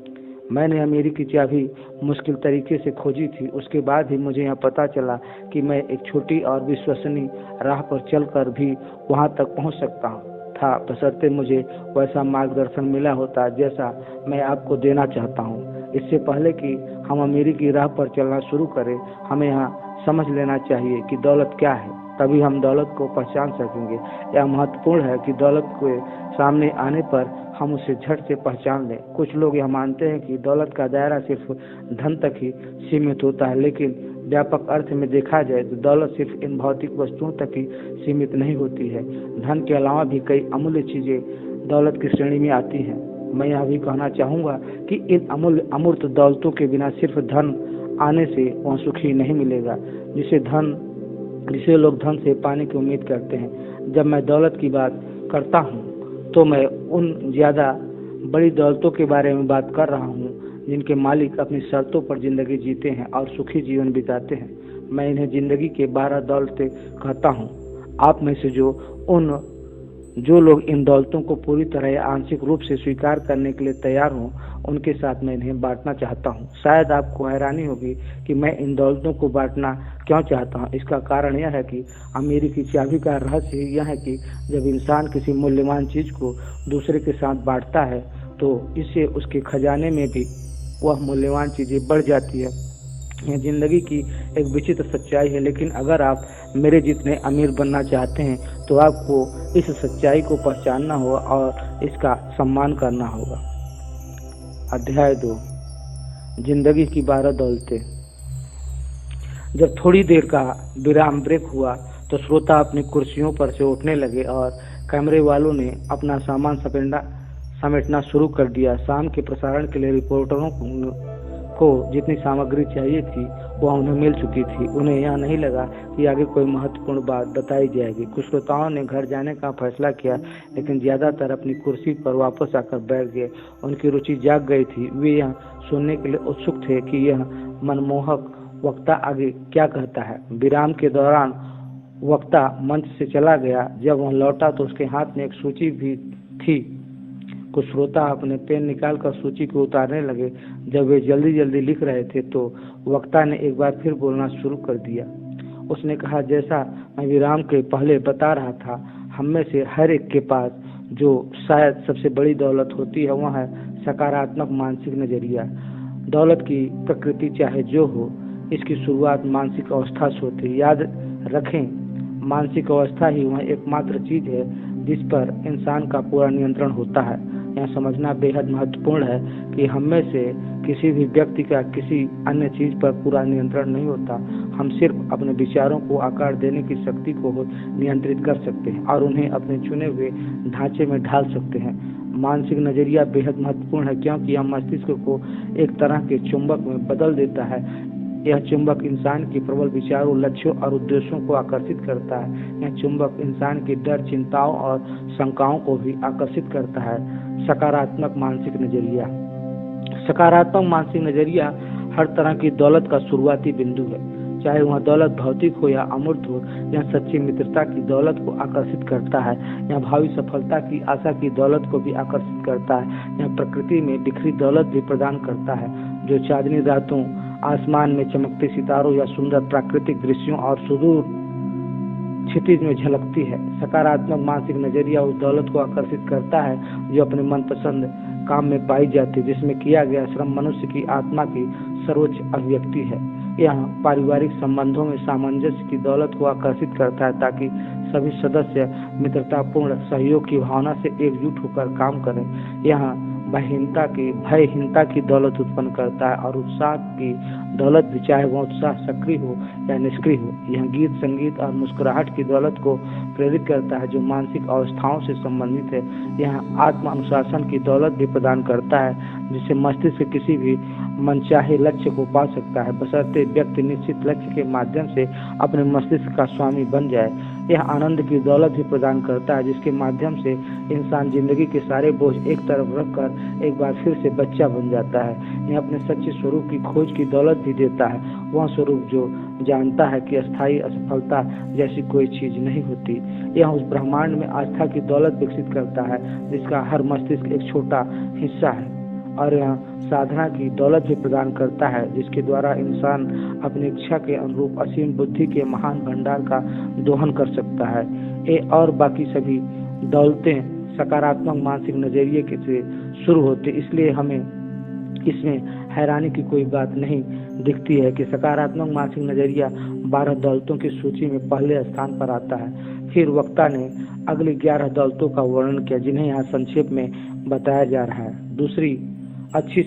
मैंने अमीरी की चाबी मुश्किल तरीके से खोजी थी, उसके बाद ही मुझे यह पता चला कि मैं एक छोटी और विश्वसनीय राह पर चलकर भी वहां तक पहुंच सकता था, बशर्ते मुझे वैसा मार्गदर्शन मिला होता जैसा मैं आपको देना चाहता हूं। इससे पहले कि हम अमीरी की राह पर चलना शुरू करें, हमें यहाँ समझ लेना चाहिए कि दौलत क्या है, तभी हम दौलत को पहचान सकेंगे। यह महत्वपूर्ण है कि दौलत के सामने आने पर हम उसे झट से पहचान लें। कुछ लोग यह मानते हैं कि दौलत का दायरा सिर्फ धन तक ही सीमित होता है, लेकिन व्यापक अर्थ में देखा जाए तो दौलत सिर्फ इन भौतिक वस्तुओं तक ही सीमित नहीं होती है। धन के अलावा भी कई अमूल्य चीजें दौलत की श्रेणी में आती हैं। मैं यह भी कहना चाहूँगा कि इन अमूल्य अमूर्त दौलतों के बिना सिर्फ धन आने से वह सुखी नहीं मिलेगा जिसे लोग धन से पाने की उम्मीद करते हैं। जब मैं दौलत की बात करता हूँ तो मैं उन ज्यादा बड़ी दौलतों के बारे में बात कर रहा हूँ, जिनके मालिक अपनी शर्तों पर जिंदगी जीते हैं और सुखी जीवन बिताते हैं। मैं इन्हें जिंदगी के 12 दौलतें कहता हूँ। आप में से जो लोग इन दौलतों को पूरी तरह या आंशिक रूप से स्वीकार करने के लिए तैयार हों, उनके साथ मैं इन्हें बांटना चाहता हूँ। शायद आपको हैरानी होगी कि मैं इन दौलतों को बांटना क्यों चाहता हूँ। इसका कारण यह है कि अमीरी की चाबी का रहस्य यह है कि जब इंसान किसी मूल्यवान चीज को दूसरे के साथ बांटता है तो इससे उसके खजाने में भी वह मूल्यवान चीजें बढ़ जाती है। यह जिंदगी की एक विचित्र सच्चाई है, लेकिन अगर आप मेरे जितने अमीर बनना चाहते हैं तो आपको इस सच्चाई को पहचानना होगा और इसका सम्मान करना होगा। अध्याय 2, जिंदगी की 12 दौलतें। जब थोड़ी देर का विराम ब्रेक हुआ तो श्रोता अपनी कुर्सियों पर से उठने लगे और कैमरे वालों ने अपना सामान समेटना शुरू कर दिया। शाम के प्रसारण के लिए रिपोर्टरों को जितनी सामग्री चाहिए थी वह उन्हें मिल चुकी थी। उन्हें यह नहीं लगा कि आगे कोई महत्वपूर्ण बात बताई जाएगी। कुछ श्रोताओं ने घर जाने का फैसला किया, लेकिन ज्यादातर अपनी कुर्सी पर वापस आकर बैठ गए। उनकी रुचि जाग गई थी। वे यह सुनने के लिए उत्सुक थे कि यह मनमोहक वक्ता आगे क्या कहता है। विराम के दौरान वक्ता मंच से चला गया। जब वह लौटा तो उसके हाथ में एक सूची भी थी। कुछ श्रोता अपने पेन निकालकर सूची को उतारने लगे। जब वे जल्दी जल्दी लिख रहे थे तो वक्ता ने एक बार फिर बोलना शुरू कर दिया। उसने कहा, जैसा मैं विराम के पहले बता रहा था, हम में से हर एक के पास जो शायद सबसे बड़ी दौलत होती है वह है सकारात्मक मानसिक नजरिया। दौलत की प्रकृति चाहे जो हो, इसकी शुरुआत मानसिक अवस्था से होती है। याद रखें, मानसिक अवस्था ही वह एकमात्र चीज है जिस पर इंसान का पूरा नियंत्रण होता है। यह समझना बेहद महत्वपूर्ण है कि हम में से किसी भी व्यक्ति का किसी अन्य चीज पर पूरा नियंत्रण नहीं होता। हम सिर्फ अपने विचारों को आकार देने की शक्ति को नियंत्रित कर सकते हैं और उन्हें अपने चुने हुए ढांचे में ढाल सकते हैं। मानसिक नजरिया बेहद महत्वपूर्ण है क्योंकि यह मस्तिष्क को एक तरह के चुंबक में बदल देता है। यह चुंबक इंसान की प्रबल विचारों, लक्ष्यों और उद्देश्यों को आकर्षित करता है। यह चुंबक इंसान की डर, चिंताओं और शंकाओं को भी आकर्षित करता है। सकारात्मक मानसिक नजरिया। सकारात्मक मानसिक नजरिया हर तरह की दौलत का शुरुआती बिंदु है, चाहे वह दौलत भौतिक हो या अमूर्त हो। यह सच्ची मित्रता की दौलत को आकर्षित करता है। यह भावी सफलता की आशा की दौलत को भी आकर्षित करता है। यह प्रकृति में बिखरी दौलत भी प्रदान करता है, जो चांदनी रातों, आसमान में चमकते सितारों या सुंदर प्राकृतिक दृश्यों और सुदूर क्षितिज में झलकती है। सकारात्मक मानसिक नजरिया उस दौलत को आकर्षित करता है जो अपने मनपसंद काम में पाई जाती है, जिसमें किया गया श्रम मनुष्य की आत्मा की सर्वोच्च अभिव्यक्ति है। यह पारिवारिक संबंधों में सामंजस्य की दौलत को आकर्षित करता है ताकि सभी सदस्य मित्रतापूर्ण सहयोग की भावना से एकजुट होकर काम करें। यह भयहीनता की दौलत उत्पन्न करता है और उत्साह की दौलत भी, चाहे वह उत्साह सक्रिय हो या निष्क्रिय हो। यह गीत, संगीत और मुस्कुराहट की दौलत को प्रेरित करता है जो मानसिक अवस्थाओं से संबंधित है। यह आत्म अनुशासन की दौलत भी प्रदान करता है जिससे मस्तिष्क किसी भी मनचाहे लक्ष्य को पा सकता है, बशर्ते व्यक्ति निश्चित लक्ष्य के माध्यम से अपने मस्तिष्क का स्वामी बन जाए। यह आनंद की दौलत भी प्रदान करता है जिसके माध्यम से इंसान जिंदगी के सारे बोझ एक तरफ रखकर एक बार फिर से बच्चा बन जाता है। यह अपने सच्चे स्वरूप की खोज की दौलत भी देता है, वह स्वरूप जो जानता है कि अस्थायी असफलता जैसी कोई चीज नहीं होती। यह उस ब्रह्मांड में आस्था की दौलत विकसित करता है जिसका हर मस्तिष्क एक छोटा हिस्सा है, और यह साधना की दौलत भी प्रदान करता है जिसके द्वारा इंसान अपनी इच्छा के अनुरूप असीम बुद्धि के महान भंडार का दोहन कर सकता है। ये और बाकी सभी दौलतें सकारात्मक मानसिक नजरिए से शुरू होती, इसलिए हमें इसमें हैरानी की कोई बात नहीं दिखती है कि सकारात्मक मानसिक नजरिया 12 दौलतों की सूची में पहले स्थान पर आता है। फिर वक्ता ने अगली 11 दौलतों का वर्णन किया जिन्हें यहाँ संक्षेप में बताया जा रहा है। दूसरी, अच्छी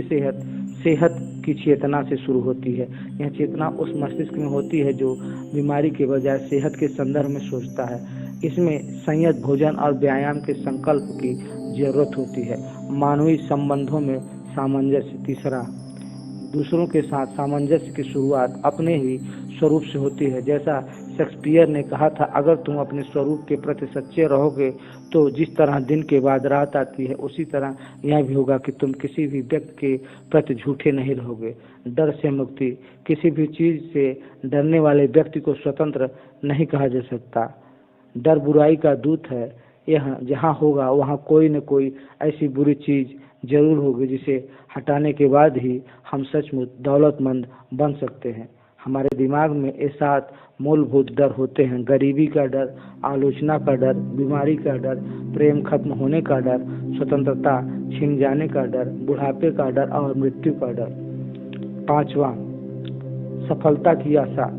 सेहत सेहत की चेतना से शुरू होती है। यह चेतना उस मस्तिष्क में होती है जो बीमारी के बजाय सेहत के संदर्भ में सोचता है। इसमें संयत भोजन और व्यायाम के संकल्प की जरूरत होती है। मानवीय संबंधों में सामंजस्य। तीसरा, दूसरों के साथ सामंजस्य की शुरुआत अपने ही स्वरूप से होती है। जैसा शेक्सपियर ने कहा था, अगर तुम अपने स्वरूप के प्रति सच्चे रहोगे तो जिस तरह दिन के बाद रात आती है, उसी तरह यह भी होगा कि तुम किसी भी व्यक्ति के प्रति झूठे नहीं रहोगे। डर से मुक्ति। किसी भी चीज से डरने वाले व्यक्ति को स्वतंत्र नहीं कहा जा सकता। डर बुराई का दूत है। यह जहाँ होगा वहाँ कोई न कोई ऐसी बुरी चीज जरूर होगी जिसे हटाने के बाद ही हम सचमुच दौलतमंद बन सकते हैं। हमारे दिमाग में ये 7 मूलभूत डर होते हैं: गरीबी का डर, आलोचना का डर, बीमारी का डर, प्रेम खत्म होने का डर, स्वतंत्रता छिन जाने का डर, बुढ़ापे का डर और मृत्यु का डर। 5वां, सफलता की आशा।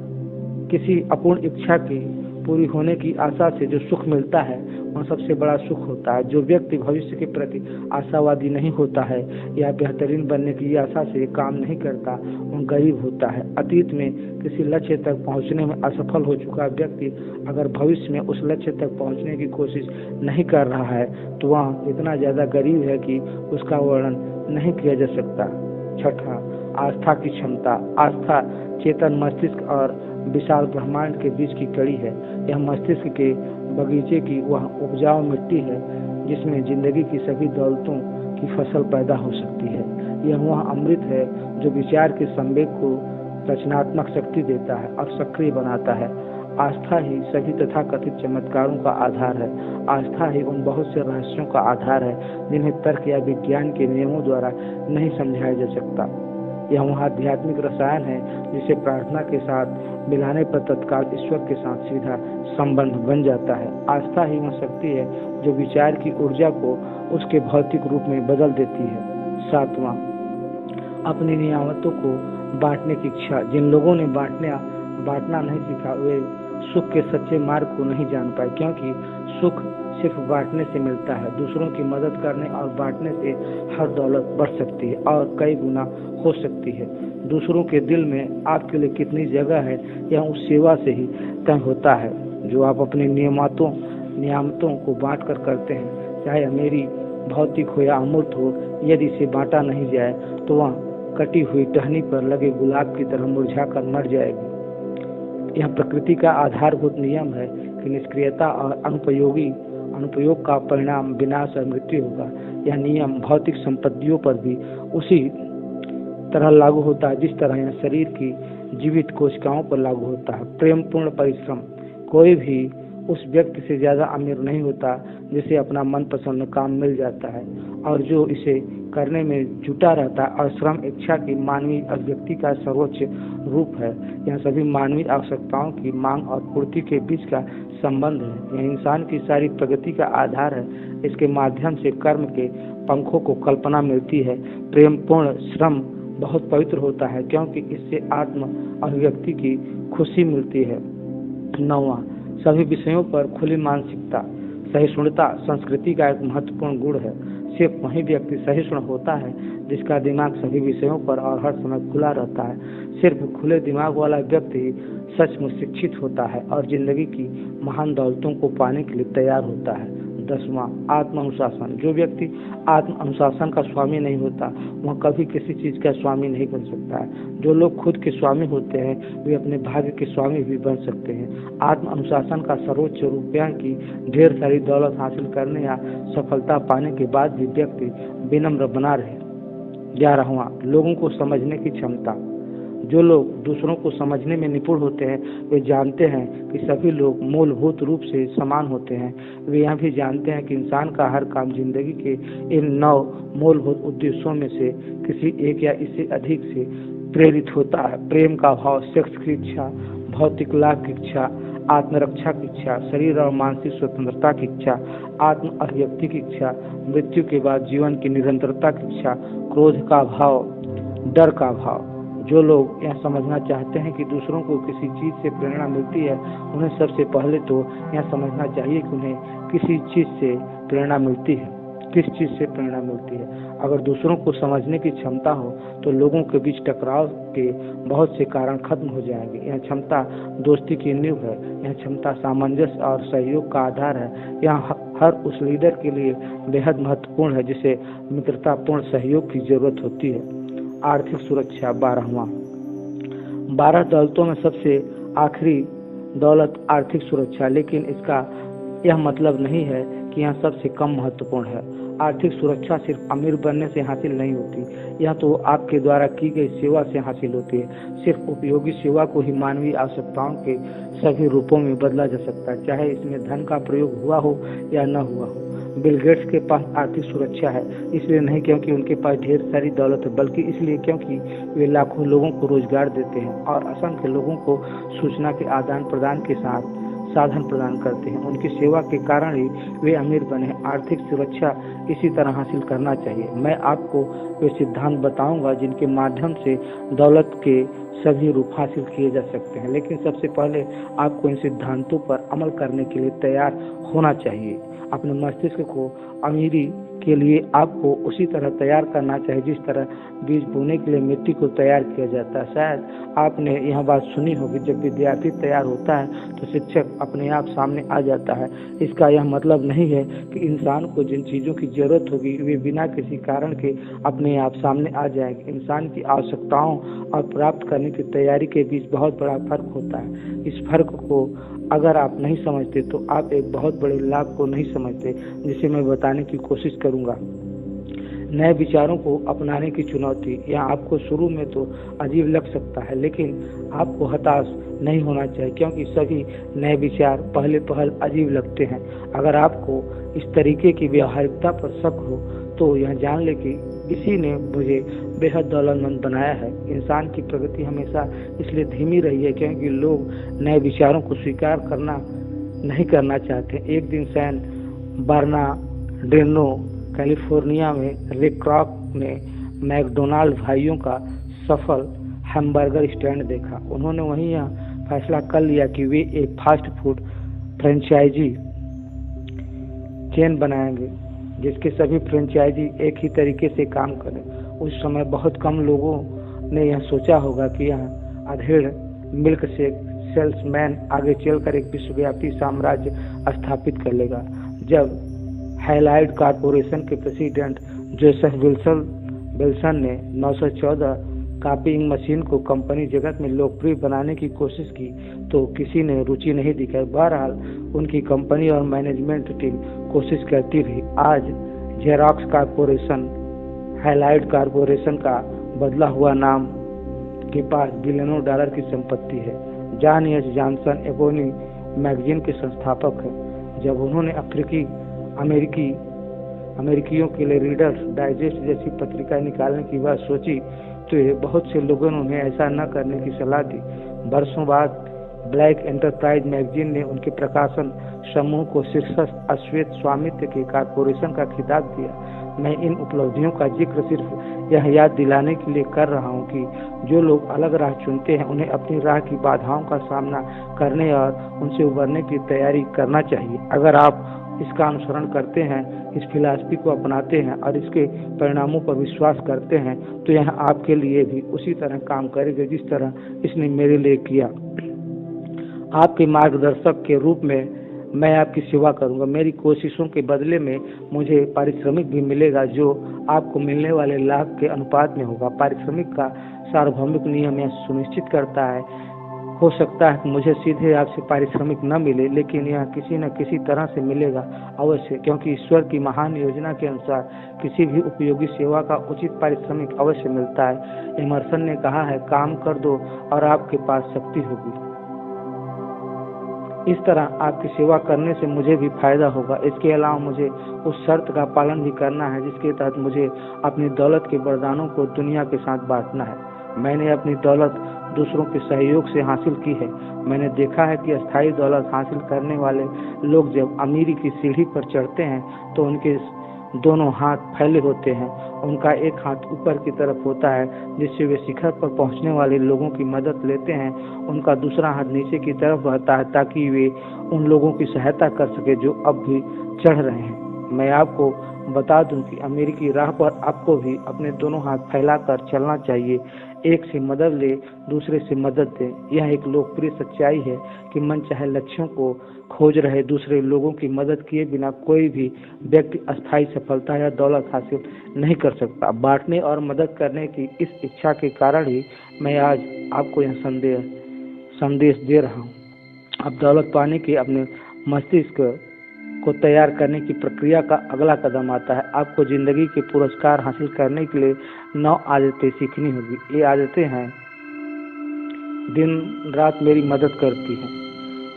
किसी अपूर्ण इच्छा की पूरी होने की आशा से जो सुख मिलता है वह सबसे बड़ा सुख होता है। जो व्यक्ति भविष्य के प्रति आशावादी नहीं होता है या बेहतरीन बनने की आशा से काम नहीं करता, वह गरीब होता है। अतीत में किसी लक्ष्य तक पहुंचने में असफल हो चुका व्यक्ति अगर भविष्य में उस लक्ष्य तक पहुंचने की कोशिश नहीं कर रहा है तो वह इतना ज्यादा गरीब है कि उसका वर्णन नहीं किया जा सकता। 6वां, आस्था की क्षमता। आस्था चेतन मस्तिष्क और विशाल ब्रह्मांड के बीच की कड़ी है। यह मस्तिष्क के बगीचे की वह उपजाऊ मिट्टी है जिसमें जिंदगी की सभी दौलतों की फसल पैदा हो सकती है। यह वह अमृत है जो विचार के संवेग को रचनात्मक शक्ति देता है और सक्रिय बनाता है। आस्था ही सभी तथाकथित चमत्कारों का आधार है। आस्था ही उन बहुत से रहस्यों का आधार है जिन्हें तर्क या विज्ञान के नियमों द्वारा नहीं समझाया जा सकता। यह वह आध्यात्मिक रसायन है जिसे प्रार्थना के साथ मिलाने पर तत्काल ईश्वर के साथ सीधा संबंध बन जाता है। आस्था ही वह शक्ति है जो विचार की ऊर्जा को उसके भौतिक रूप में बदल देती है। 7वां, अपनी नियामतों को बांटने की इच्छा। जिन लोगों ने बांटना नहीं सीखा वे सुख के सच्चे मार्ग को नहीं जान पाए, क्योंकि सुख सिर्फ बांटने से मिलता है। दूसरों की मदद करने और बांटने से हर दौलत बढ़ सकती है और कई गुना हो सकती है। दूसरों के दिल में आपके लिए कितनी जगह है यह उस सेवा से ही तय होता है जो आप अपनी नियामतों को बांट कर करते हैं, चाहे मेरी भौतिक हो या अमूर्त हो। यदि इसे बांटा नहीं जाए तो वह कटी हुई टहनी पर लगे गुलाब की तरह मुरझा कर मर जाएगी। यह प्रकृति का आधारभूत नियम है कि निष्क्रियता और अनुपयोग का परिणाम विनाश और मृत्यु होगा। यह नियम भौतिक संपत्तियों पर भी उसी तरह लागू होता है जिस तरह यह शरीर की जीवित कोशिकाओं पर लागू होता है। प्रेम पूर्ण परिश्रम। कोई भी उस व्यक्ति से ज्यादा अमीर नहीं होता जिसे अपना मनपसंद काम मिल जाता है और जो इसे करने में जुटा रहता है। और श्रम इच्छा की मानवीय अभिव्यक्ति का सर्वोच्च रूप है। यह सभी मानवीय आवश्यकताओं की मांग और पूर्ति के बीच का संबंध है। यह इंसान की सारी प्रगति का आधार है। इसके माध्यम से कर्म के पंखों को कल्पना मिलती है। प्रेम पूर्ण श्रम बहुत पवित्र होता है क्योंकि इससे आत्म अभिव्यक्ति की खुशी मिलती है। 9वां, सभी विषयों पर खुली मानसिकता। सहिष्णुता संस्कृति का एक महत्वपूर्ण गुण है। सिर्फ वही व्यक्ति सहिष्णु होता है जिसका दिमाग सभी विषयों पर और हर समय खुला रहता है। सिर्फ खुले दिमाग वाला व्यक्ति सचमुच शिक्षित होता है और जिंदगी की महान दौलतों को पाने के लिए तैयार होता है। 10वां, आत्म अनुशासन। जो व्यक्ति आत्म अनुशासन का स्वामी नहीं होता वह कभी किसी चीज का स्वामी नहीं बन सकता है। जो लोग खुद के स्वामी होते हैं वे अपने भाग्य के स्वामी भी बन सकते हैं। आत्म अनुशासन का सर्वोच्च रूप यह कि ढेर सारी दौलत हासिल करने या सफलता पाने के बाद भी व्यक्ति विनम्र बना रहे। 11वां, लोगों को समझने की क्षमता। जो लोग दूसरों को समझने में निपुण होते हैं वे जानते हैं कि सभी लोग मूलभूत रूप से समान होते हैं। वे यह भी जानते हैं कि इंसान का हर काम जिंदगी के इन 9 मूलभूत उद्देश्यों में से किसी एक या इससे अधिक से प्रेरित होता है। प्रेम का भाव, सेक्स की इच्छा, भौतिक लाभ की इच्छा, आत्मरक्षा की इच्छा, शरीर और मानसिक स्वतंत्रता की इच्छा, आत्म अभिव्यक्ति की इच्छा, मृत्यु के बाद जीवन की निरंतरता की इच्छा, क्रोध का भाव, डर का भाव। जो लोग यह समझना चाहते हैं कि दूसरों को किसी चीज से प्रेरणा मिलती है उन्हें सबसे पहले तो यह समझना चाहिए कि उन्हें किसी चीज से प्रेरणा मिलती है, किस चीज से प्रेरणा मिलती है। अगर दूसरों को समझने की क्षमता हो तो लोगों के बीच टकराव के बहुत से कारण खत्म हो जाएंगे। यह क्षमता दोस्ती की नींव है। यह क्षमता सामंजस्य और सहयोग का आधार है। यह हर उस लीडर के लिए बेहद महत्वपूर्ण है जिसे मित्रतापूर्ण सहयोग की जरूरत होती है। आर्थिक सुरक्षा 12वां। 12 दौलतों में सबसे आखिरी दौलत आर्थिक सुरक्षा, लेकिन इसका यह मतलब नहीं है कि यह सबसे कम महत्वपूर्ण है। आर्थिक सुरक्षा सिर्फ अमीर बनने से हासिल नहीं होती, यह तो आपके द्वारा की गई सेवा से हासिल होती है। सिर्फ उपयोगी सेवा को ही मानवीय आवश्यकताओं के सभी रूपों में बदला जा सकता है, चाहे इसमें धन का प्रयोग हुआ हो या न हुआ हो। बिल गेट्स के पास आर्थिक सुरक्षा है, इसलिए नहीं क्योंकि उनके पास ढेर सारी दौलत है, बल्कि इसलिए क्योंकि वे लाखों लोगों को रोजगार देते हैं और असंख्य लोगों को सूचना के आदान प्रदान के साथ साधन प्रदान करते हैं। उनकी सेवा के कारण ही वे अमीर बने। आर्थिक सुरक्षा इसी तरह हासिल करना चाहिए। मैं आपको वे सिद्धांत बताऊंगा जिनके माध्यम से दौलत के सभी रूप हासिल किए जा सकते हैं, लेकिन सबसे पहले आपको इन सिद्धांतों पर अमल करने के लिए तैयार होना चाहिए। अपने मस्तिष्क को अमीरी के लिए आपको उसी तरह तैयार करना चाहिए जिस तरह बीज बोने के लिए मिट्टी को तैयार किया जाता है। शायद आपने यह बात सुनी होगी, जब विद्यार्थी तैयार होता है तो शिक्षक अपने आप सामने आ जाता है। इसका यह मतलब नहीं है कि इंसान को जिन चीज़ों की जरूरत होगी वे बिना किसी कारण के अपने आप सामने आ जाएंगे। इंसान की आवश्यकताओं और प्राप्त करने की तैयारी के बीच बहुत बड़ा फर्क होता है। इस फर्क को अगर आप नहीं समझते तो आप एक बहुत बड़े लाभ को नहीं समझते, जिसे मैं बताने की कोशिश करूंगा। नए विचारों को अपनाने की चुनौती। यह आपको शुरू में तो अजीब लग सकता है, लेकिन आपको हताश नहीं होना चाहिए, क्योंकि सभी नए विचार पहल अजीब लगते हैं। अगर आपको इस तरीके की व्यावहारिकता पर शक हो तो यह जान ले कि इसी ने मुझे बेहद दौलतमंद बनाया है। इंसान की प्रगति हमेशा इसलिए धीमी रही है क्योंकि लोग नए विचारों को स्वीकार नहीं करना चाहते। एक दिन सैन बर्नार्डिनो कैलिफोर्निया में रे क्रॉक ने मैकडोनाल्ड भाइयों का सफल हैमबर्गर स्टैंड देखा। उन्होंने वहीं यह फैसला कर लिया कि वे एक फास्ट फूड फ्रेंचाइजी चेन बनाएंगे जिसके सभी फ्रेंचाइजी एक ही तरीके से काम करें। उस समय बहुत कम लोगों ने यह सोचा होगा कि यह अधेड़ मिल्क शेक सेल्समैन आगे चलकर एक विश्वव्यापी साम्राज्य स्थापित कर लेगा। जब हैलाइड कॉरपोरेशन के प्रेसिडेंट जोसेफ विल्सन ने 914 कॉपीइंग मशीन को कंपनी जगत में लोकप्रिय बनाने की कोशिश की तो किसी ने रुचि नहीं दिखाई। बहरहाल उनकी कंपनी और मैनेजमेंट टीम कोशिश करती रही। आज जेरॉक्स कॉरपोरेशन हैलाइड कॉरपोरेशन का बदला हुआ नाम के पास बिलियनों डॉलर की संपत्ति है। John H Johnson ebony magazine के संस्थापक हैं। जब उन्होंने अमेरिकियों के लिए रीडर्स डाइजेस्ट जैसी पत्रिका निकालने की बात सोची तो बहुत से लोगों ने उन्हें ऐसा न करने की सलाह दी। वर्षों बाद ब्लैक एंटरप्राइज मैगजीन ने उनके प्रकाशन समूह को शीर्षक अश्वेत स्वामित्व के कॉरपोरेशन का खिताब दिया। मैं इन उपलब्धियों का जिक्र सिर्फ यह याद दिलाने के लिए कर रहा हूं कि जो लोग अलग राह चुनते हैं उन्हें अपनी राह की बाधाओं का सामना करने और उनसे उबरने की तैयारी करना चाहिए। अगर आप इसका अनुसरण करते हैं, इस फिलॉसफी को अपनाते हैं और इसके परिणामों पर विश्वास करते हैं तो यह आपके लिए भी उसी तरह काम करेगा जिस तरह इसने मेरे लिए किया। आपके मार्गदर्शक के रूप में मैं आपकी सेवा करूंगा। मेरी कोशिशों के बदले में मुझे पारिश्रमिक भी मिलेगा जो आपको मिलने वाले लाभ के अनुपात में होगा। पारिश्रमिक का सार्वभौमिक नियम यह सुनिश्चित करता है हो सकता है कि मुझे सीधे आपसे पारिश्रमिक न मिले, लेकिन यह किसी न किसी तरह से मिलेगा अवश्य, क्योंकि ईश्वर की महान योजना के अनुसार किसी भी उपयोगी सेवा का उचित पारिश्रमिक अवश्य मिलता है। एमर्सन ने कहा है, काम कर दो और आपके पास शक्ति होगी। इस तरह आपकी सेवा करने से मुझे भी फायदा होगा। इसके अलावा मुझे उस शर्त का पालन भी करना है जिसके तहत मुझे अपनी दौलत के वरदानों को दुनिया के साथ बांटना है। मैंने अपनी दौलत दूसरों के सहयोग से हासिल की है। मैंने देखा है कि अस्थायी दौलत हासिल करने वाले लोग जब अमीरी की सीढ़ी पर चढ़ते हैं तो उनके दोनों हाथ फैले होते हैं। उनका एक हाथ ऊपर की तरफ होता है जिससे वे शिखर पर पहुंचने वाले लोगों की मदद लेते हैं। उनका दूसरा हाथ नीचे की तरफ रहता है ताकि वे उन लोगों की सहायता कर सके जो अब भी चढ़ रहे हैं। मैं आपको बता दूं कि अमेरिकी राह पर आपको भी अपने दोनों हाथ फैलाकर चलना चाहिए। एक से मदद ले, दूसरे से मदद दे। यह एक लोकप्रिय सच्चाई है कि मन चाहे लक्ष्यों को खोज रहे दूसरे लोगों की मदद किए बिना कोई भी व्यक्ति अस्थायी सफलता या दौलत हासिल नहीं कर सकता। बांटने और मदद करने की इस इच्छा के कारण ही मैं आज आपको यह संदेश दे रहा हूँ। अब दौलत पाने के अपने मस्तिष्क को तैयार करने की प्रक्रिया का अगला कदम आता है। आपको जिंदगी के पुरस्कार हासिल करने के लिए 9 आदतें सीखनी होगी। ये आदतें हैं, दिन रात मेरी मदद करती हैं।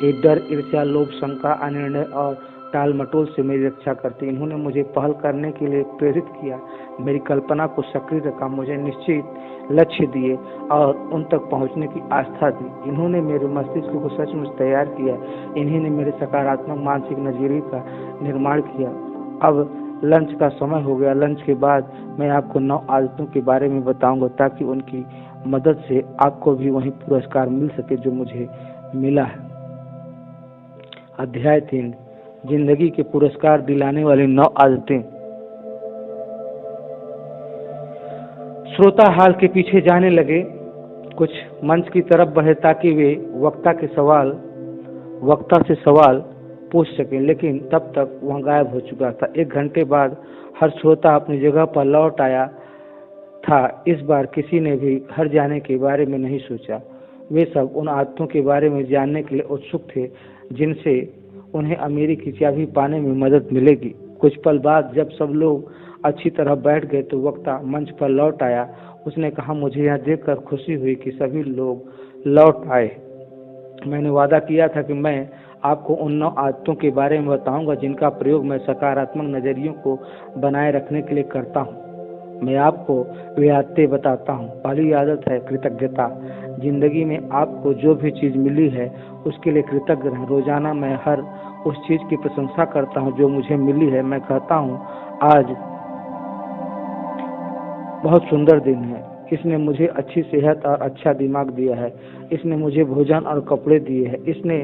ये डर, ईर्ष्या, लोभ, शंका, अनिर्णय और टाल मटोल से मेरी रक्षा करती। इन्होंने मुझे पहल करने के लिए प्रेरित किया, मेरी कल्पना को सक्रिय रखा, मुझे निश्चित लक्ष्य दिए और उन तक पहुंचने की आस्था दी। इन्होंने मेरे मस्तिष्क को सचमुच तैयार किया। इन्हीं ने मेरे सकारात्मक मानसिक नजरिए का निर्माण किया। अब लंच का समय हो गया। लंच के बाद मैं आपको 9 आदतों के बारे में बताऊंगा ताकि उनकी मदद से आपको भी वही पुरस्कार मिल सके जो मुझे मिला है। अध्याय 3, जिंदगी के पुरस्कार दिलाने वाली 9 आदतें। श्रोता हाल के पीछे जाने लगे, कुछ मंच की तरफ बढ़े ताकि वे वक्ता से सवाल पूछ सकें, लेकिन तब तक वह गायब हो चुका था। 1 घंटे बाद हर श्रोता अपनी जगह पर लौट आया था। इस बार किसी ने भी घर जाने के बारे में नहीं सोचा। वे सब उन आदतों के बारे में जानने के लिए उत्सुक थे जिनसे उन्हें अमेरिकी चाबी पाने में मदद मिलेगी। कुछ पल बाद जब सब लोग अच्छी तरह बैठ गए तो वक्ता मंच पर लौट आया। उसने कहा, मुझे यह देखकर खुशी हुई कि सभी लोग लौट आए। मैंने वादा किया था कि मैं आपको उन 9 आदतों के बारे में बताऊंगा जिनका प्रयोग मैं सकारात्मक नजरियों को बनाए रखने के लिए करता हूँ। मैं आपको वे आदतें बताता हूँ। पहली आदत है कृतज्ञता। जिंदगी में आपको जो भी चीज मिली है उसके लिए कृतज्ञ रहें। रोजाना मैं हर उस चीज की प्रशंसा करता हूँ जो मुझे मिली है। मैं कहता हूँ, आज बहुत सुंदर दिन है। इसने मुझे अच्छी सेहत और अच्छा दिमाग दिया है। इसने मुझे भोजन और कपड़े दिए हैं। इसने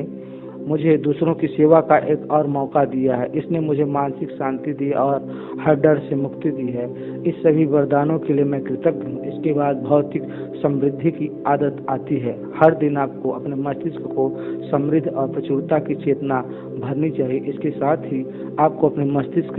मुझे दूसरों की सेवा का एक और मौका दिया है। इसने मुझे मानसिक शांति दी और हर डर से मुक्ति दी है। इस सभी वरदानों के लिए मैं कृतज्ञ हूँ। इसके बाद भौतिक समृद्धि की आदत आती है। हर दिन आपको अपने मस्तिष्क को समृद्ध और प्रचुरता की चेतना भरनी चाहिए। इसके साथ ही आपको अपने मस्तिष्क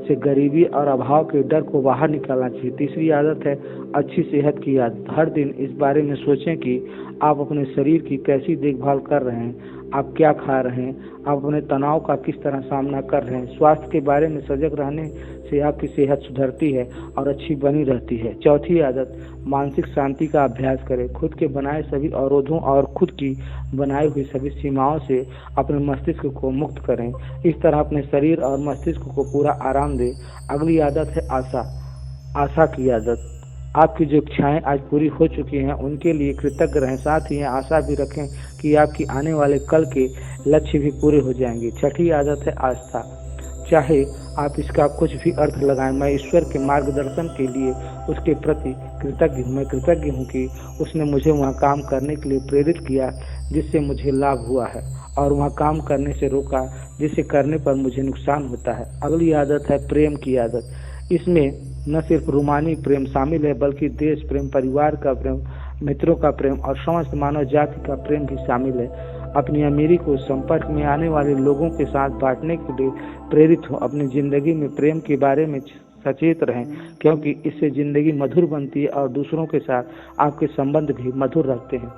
से गरीबी और अभाव के डर को बाहर निकालना चाहिए। तीसरी आदत है अच्छी सेहत की आदत। हर दिन इस बारे में सोचें कि आप अपने शरीर की कैसी देखभाल कर रहे हैं, आप क्या खा रहे हैं, आप अपने तनाव का किस तरह सामना कर रहे हैं। स्वास्थ्य के बारे में सजग रहने से आपकी सेहत सुधरती है और अच्छी बनी रहती है। चौथी आदत, मानसिक शांति का अभ्यास करें। खुद के बनाए सभी अवरोधों और खुद की बनाई हुई सभी सीमाओं से अपने मस्तिष्क को मुक्त करें। इस तरह अपने शरीर और मस्तिष्क को पूरा आराम दें। अगली आदत है आशा की आदत। आपकी जो इच्छाएं आज पूरी हो चुकी हैं उनके लिए कृतज्ञ रहें। साथ ही आशा भी रखें कि आपकी आने वाले कल के लक्ष्य भी पूरे हो जाएंगे। छठी आदत है आस्था। चाहे आप इसका कुछ भी अर्थ लगाएं, मैं ईश्वर के मार्गदर्शन के लिए उसके प्रति कृतज्ञ हूँ। मैं कृतज्ञ हूँ कि उसने मुझे वहाँ काम करने के लिए प्रेरित किया जिससे मुझे लाभ हुआ है और वहाँ काम करने से रोका जिसे करने पर मुझे नुकसान होता है। अगली आदत है प्रेम की आदत। इसमें न सिर्फ रूमानी प्रेम शामिल है बल्कि देश प्रेम, परिवार का प्रेम, मित्रों का प्रेम और समस्त मानव जाति का प्रेम भी शामिल है। अपनी अमीरी को संपर्क में आने वाले लोगों के साथ बांटने के लिए प्रेरित हो। अपनी जिंदगी में प्रेम के बारे में सचेत रहें क्योंकि इससे जिंदगी मधुर बनती है और दूसरों के साथ आपके संबंध भी मधुर रहते हैं।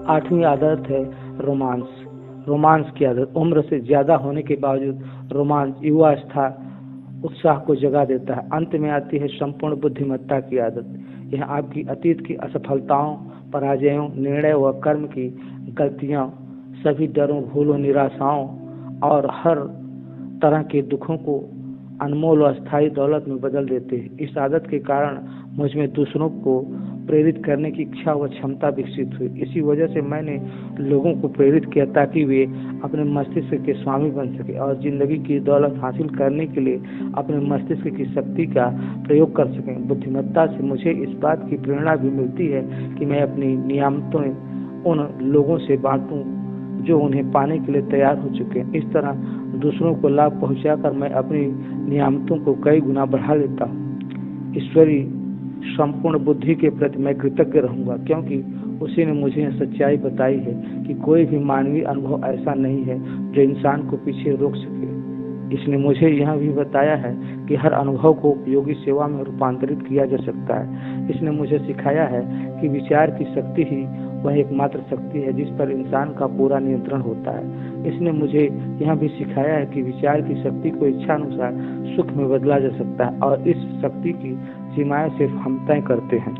8वीं आदत है रोमांस की आदत। उम्र से ज्यादा होने के बावजूद रोमांस युवावस्था उत्साह को जगा देता है। अंत में आती है संपूर्ण बुद्धिमत्ता की आदत। यह आपकी अतीत की असफलताओं, पराजयों, निर्णय व कर्म की गलतियां, सभी डरों, भूलों, निराशाओं और हर तरह के दुखों को अनमोल और अस्थायी दौलत में बदल देते हैं। इस आदत के कारण मुझ में दूसरों को प्रेरित करने की इच्छा व क्षमता विकसित हुई। इसी वजह से मैंने लोगों को प्रेरित किया ताकि वे अपने मस्तिष्क के स्वामी बन सके और जिंदगी की दौलत हासिल करने के लिए अपने मस्तिष्क की शक्ति का प्रयोग कर सकें। बुद्धिमत्ता से मुझे इस बात की प्रेरणा भी मिलती है कि मैं अपनी नियामतें उन लोगों से बांटूं जो उन्हें पाने के लिए तैयार हो चुके हैं। इस तरह दूसरों को लाभ पहुंचाकर मैं अपनी नियामतों को कई गुना बढ़ा लेता हूँ। ईश्वरी संपूर्ण बुद्धि के प्रति मैं कृतज्ञ रहूंगा, क्योंकि उसी ने मुझे यह सच्चाई बताई है कि कोई भी मानवीय अनुभव ऐसा नहीं है जो इंसान को पीछे रोक सके। इसने मुझे यह भी बताया है कि हर अनुभव को उपयोगी सेवा में रूपांतरित किया जा सकता है। इसने मुझे सिखाया है कि विचार की शक्ति ही वह एकमात्र शक्ति है जिस पर इंसान का पूरा नियंत्रण होता है। इसने मुझे यह भी सिखाया है कि विचार की शक्ति को इच्छा अनुसार सुख में बदला जा सकता है और इस शक्ति की सीमाएं सिर्फ हम तय करते हैं।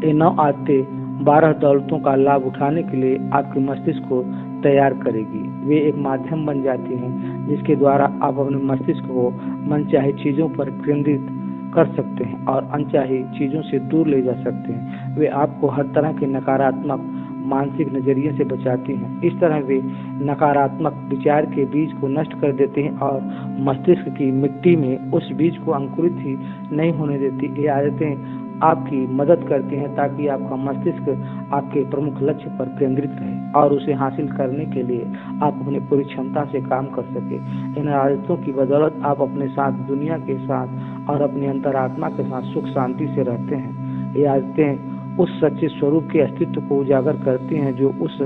ये 9 आदतें 12 दौलतों का लाभ उठाने के लिए आपके मस्तिष्क को तैयार करेगी। वे एक माध्यम बन जाती हैं जिसके द्वारा आप अपने मस्तिष्क को मनचाही चीजों पर केंद्रित कर सकते हैं और अनचाही चीजों से दूर ले जा सकते हैं। वे आपको हर तरह के नकारात्मक मानसिक नजरिए से बचाती हैं। इस तरह वे नकारात्मक विचार के बीज को नष्ट कर देते हैं और मस्तिष्क की मिट्टी में उस बीज को अंकुरित ही नहीं होने देती। ये आदतें आपकी मदद करती हैं ताकि आपका मस्तिष्क आपके प्रमुख लक्ष्य पर केंद्रित रहे और उसे हासिल करने के लिए आप अपनी पूरी क्षमता से काम कर सके। इन आदतों की बदौलत आप अपने साथ, दुनिया के साथ और अपनी अंतरात्मा के साथ सुख शांति से रहते हैं। ये आदतें उस सच्चे स्वरूप के अस्तित्व को उजागर करती हैं जो उस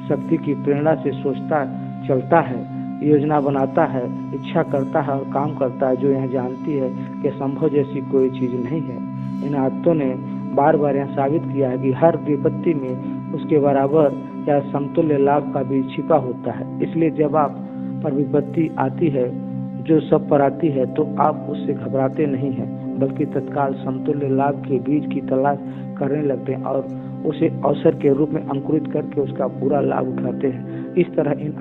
शक्ति की प्रेरणा से सोचता चलता है, योजना बनाता है, इच्छा करता है और काम करता है, जो यह जानती है कि संभव जैसी कोई चीज नहीं है। इन आदतों ने बार बार यह साबित किया है कि हर विपत्ति में उसके बराबर या समतुल्य लाभ का भी छिपा होता है। इसलिए जब आप पर विपत्ति आती है, जो सब पर आती है, तो आप उससे घबराते नहीं हैं, बल्कि तत्काल समतुल्य लाभ के बीज की तलाश करने लगते हैं और उसे अवसर के रूप में अंकुरित करके उसका पूरा लाभ उठाते हैं। इस तरह इन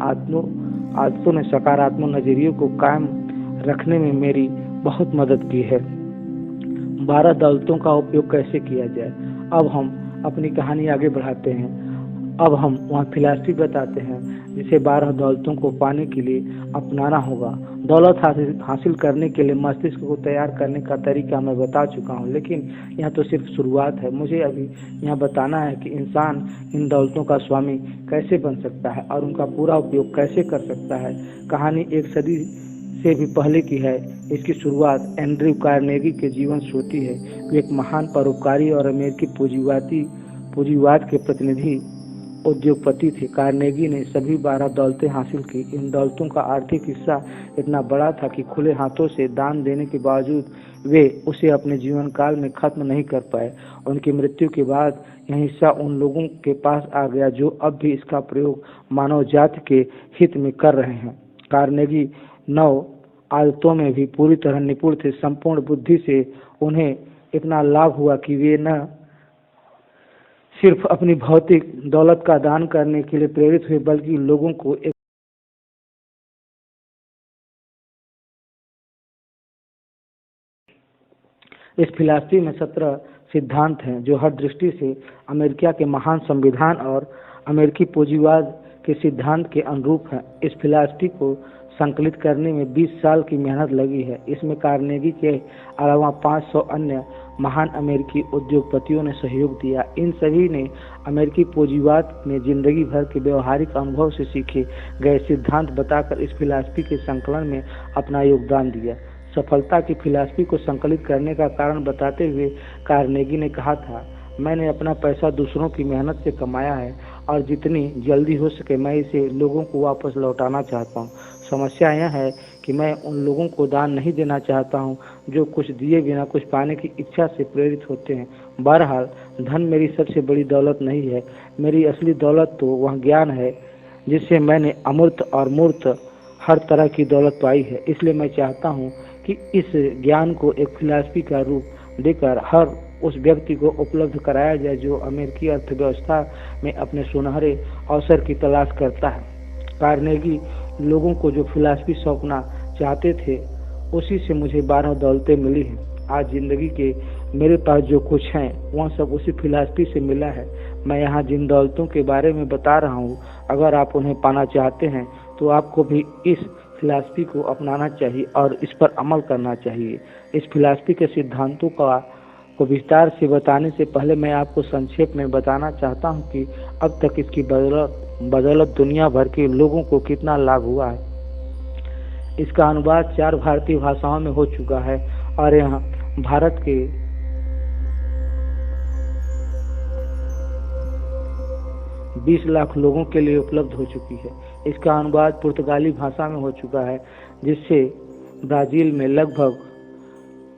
आदतों ने सकारात्मक नजरिए को कायम रखने में मेरी बहुत मदद की है। 12 दौलतों का उपयोग कैसे किया जाए। अब हम अपनी कहानी आगे बढ़ाते हैं। अब हम वहाँ फिलॉसफी बताते हैं जिसे 12 दौलतों को पाने के लिए अपनाना होगा। दौलत हासिल करने के लिए मस्तिष्क को तैयार करने का तरीका मैं बता चुका हूँ, लेकिन यह तो सिर्फ शुरुआत है। मुझे अभी यह बताना है कि इंसान इन दौलतों का स्वामी कैसे बन सकता है और उनका पूरा उपयोग कैसे कर सकता है। कहानी 1 सदी से भी पहले की है। इसकी शुरुआत एंड्रयू कार्नेगी के जीवन से होती है। वे एक महान परोपकारी और अमेरिकी पूंजीवाद के प्रतिनिधि उद्योगपति थे। कार्नेगी ने सभी 12 दौलतें हासिल की। इन दौलतों का आर्थिक हिस्सा इतना बड़ा था कि खुले हाथों से दान देने के बावजूद वे उसे अपने जीवन काल में खत्म नहीं कर पाए। उनकी मृत्यु के बाद यह हिस्सा उन लोगों के पास आ गया जो अब भी इसका प्रयोग मानव जाति के हित में कर रहे हैं। कार्नेगी 9 आदतों में भी पूरी तरह निपुण थे। संपूर्ण बुद्धि से उन्हें इतना लाभ हुआ कि वे न सिर्फ अपनी भौतिक दौलत का दान करने के लिए प्रेरित हुए, बल्कि लोगों को एक इस फिलॉसफी में 17 सिद्धांत हैं जो हर दृष्टि से अमेरिका के महान संविधान और अमेरिकी पूंजीवाद के सिद्धांत के अनुरूप हैं। इस फिलॉसफी को संकलित करने में 20 साल की मेहनत लगी है। इसमें कार्नेगी के अलावा 500 अन्य महान अमेरिकी उद्योगपतियों ने सहयोग दिया। इन सभी ने अमेरिकी पूंजीवाद में जिंदगी भर के व्यवहारिक अनुभव से सीखे गए सिद्धांत बताकर इस फिलॉसफी के संकलन में अपना योगदान दिया। सफलता की फिलॉसफी को संकलित करने का कारण बताते हुए कार्नेगी ने कहा था, मैंने अपना पैसा दूसरों की मेहनत से कमाया है और जितनी जल्दी हो सके मैं इसे लोगों को वापस लौटाना चाहता हूँ। समस्या यह है कि मैं उन लोगों को दान नहीं देना चाहता हूँ जो कुछ दिए बिना कुछ पाने की इच्छा से प्रेरित होते हैं। बहरहाल धन मेरी सबसे बड़ी दौलत नहीं है। मेरी असली दौलत तो वह ज्ञान है जिससे मैंने अमूर्त और मूर्त हर तरह की दौलत पाई है। इसलिए मैं चाहता हूँ कि इस ज्ञान को एक फिलॉसफी का रूप देकर हर उस व्यक्ति को उपलब्ध कराया जाए जो अमेरिकी अर्थव्यवस्था में अपने सुनहरे अवसर की तलाश करता है। कार्नेगी लोगों को जो फिलॉसफी सौंपना चाहते थे उसी से मुझे 12 दौलतें मिली हैं। आज जिंदगी के मेरे पास जो कुछ है वह सब उसी फिलॉसफी से मिला है। मैं यहाँ जिन दौलतों के बारे में बता रहा हूँ, अगर आप उन्हें पाना चाहते हैं तो आपको भी इस फिलॉसफी को अपनाना चाहिए और इस पर अमल करना चाहिए। इस फिलॉसफी के सिद्धांतों को विस्तार से बताने से पहले मैं आपको संक्षेप में बताना चाहता हूँ कि अब तक इसकी बदौलत दुनिया भर के लोगों को कितना लाभ हुआ है। इसका अनुवाद 4 भारतीय भाषाओं में हो चुका है और यह भारत के 20 लाख लोगों के लिए उपलब्ध हो चुकी है। इसका अनुवाद पुर्तगाली भाषा में हो चुका है, जिससे ब्राजील में लगभग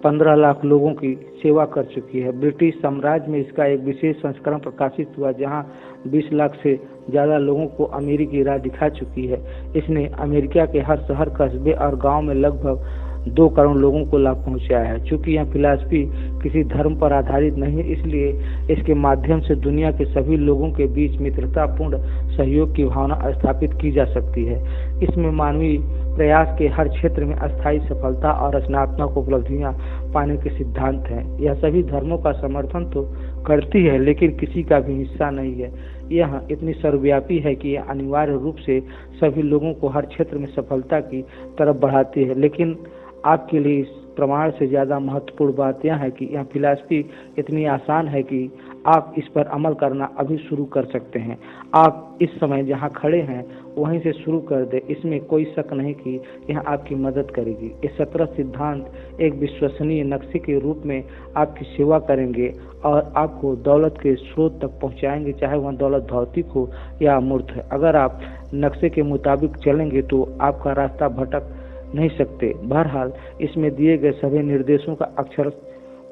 15 लाख लोगों की सेवा कर चुकी है। ब्रिटिश साम्राज्य में इसका एक विशेष संस्करण प्रकाशित हुआ, जहां 20 लाख से ज़्यादा लोगों को अमेरिकी राह दिखा चुकी है। इसने अमेरिका के हर शहर, कस्बे और गांव में लगभग 2 करोड़ लोगों को लाभ पहुंचाया है। चूंकि यह फिलॉसफी किसी धर्म पर आधारित नहीं है, इसलिए इसके माध्यम से दुनिया के सभी लोगों के बीच मित्रतापूर्ण सहयोग की भावना स्थापित की जा सकती है। इसमें मानवीय प्रयास के हर क्षेत्र में अस्थायी सफलता और रचनात्मक उपलब्धियां पाने के सिद्धांत हैं। यह सभी धर्मों का समर्थन तो करती है, लेकिन किसी का भी हिस्सा नहीं है। यह इतनी सर्वव्यापी है कि यह अनिवार्य रूप से सभी लोगों को हर क्षेत्र में सफलता की तरफ बढ़ाती है। लेकिन आपके लिए इस प्रमाण से ज़्यादा महत्वपूर्ण बात यह है कि यह फिलॉसफी इतनी आसान है कि आप इस पर अमल करना अभी शुरू कर सकते हैं। आप इस समय जहां खड़े हैं वहीं से शुरू कर दें। इसमें कोई शक नहीं कि यह आपकी मदद करेगी। ये 17 सिद्धांत एक विश्वसनीय नक्शे के रूप में आपकी सेवा करेंगे और आपको दौलत के स्रोत तक पहुंचाएंगे, चाहे वह दौलत भौतिक हो या अमूर्त है। अगर आप नक्शे के मुताबिक चलेंगे तो आपका रास्ता भटक नहीं सकते। बहरहाल, इसमें दिए गए सभी निर्देशों का अक्षर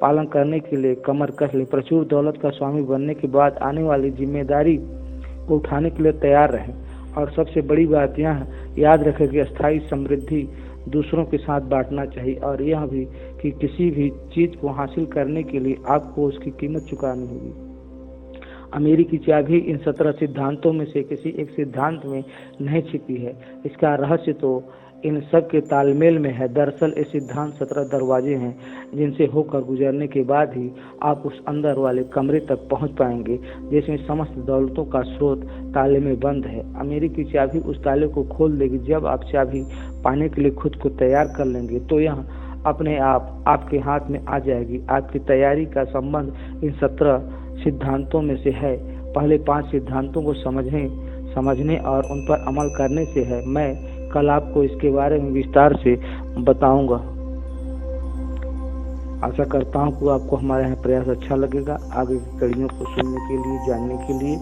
पालन करने के लिए कमर कस ले। प्रचुर दौलत का स्वामी बनने के बाद आने वाली जिम्मेदारी को उठाने के लिए तैयार रहें। और सबसे बड़ी बात यह याद रखें कि अस्थायी समृद्धि दूसरों के साथ बांटना चाहिए, और यह भी कि किसी भी चीज को हासिल करने के लिए आपको उसकी कीमत चुकानी होगी। अमेरिकी चाबी इन 17 सिद्धांतों में से किसी एक सिद्धांत में नहीं छिपी है। इसका रहस्य तो इन सब के तालमेल में है। दरअसल ये सिद्धांत 17 दरवाजे हैं, जिनसे होकर गुजरने के बाद ही आप उस अंदर वाले कमरे तक पहुंच पाएंगे, जिसमें समस्त दौलतों का स्रोत ताले में बंद है। अमेरिकी चाबी उस ताले को खोल देगी। जब आप चाबी पाने के लिए खुद को तैयार कर लेंगे तो यह अपने आप आपके हाथ में आ जाएगी। आपकी तैयारी का संबंध इन 17 सिद्धांतों में से है। पहले 5 सिद्धांतों को समझने और उन पर अमल करने से है। मैं कल आपको इसके बारे में विस्तार से बताऊंगा। आशा करता हूं कि आपको हमारे यहाँ प्रयास अच्छा लगेगा। आगे की कड़ियों को सुनने के लिए, जानने के लिए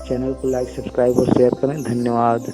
चैनल को लाइक, सब्सक्राइब और शेयर करें। धन्यवाद।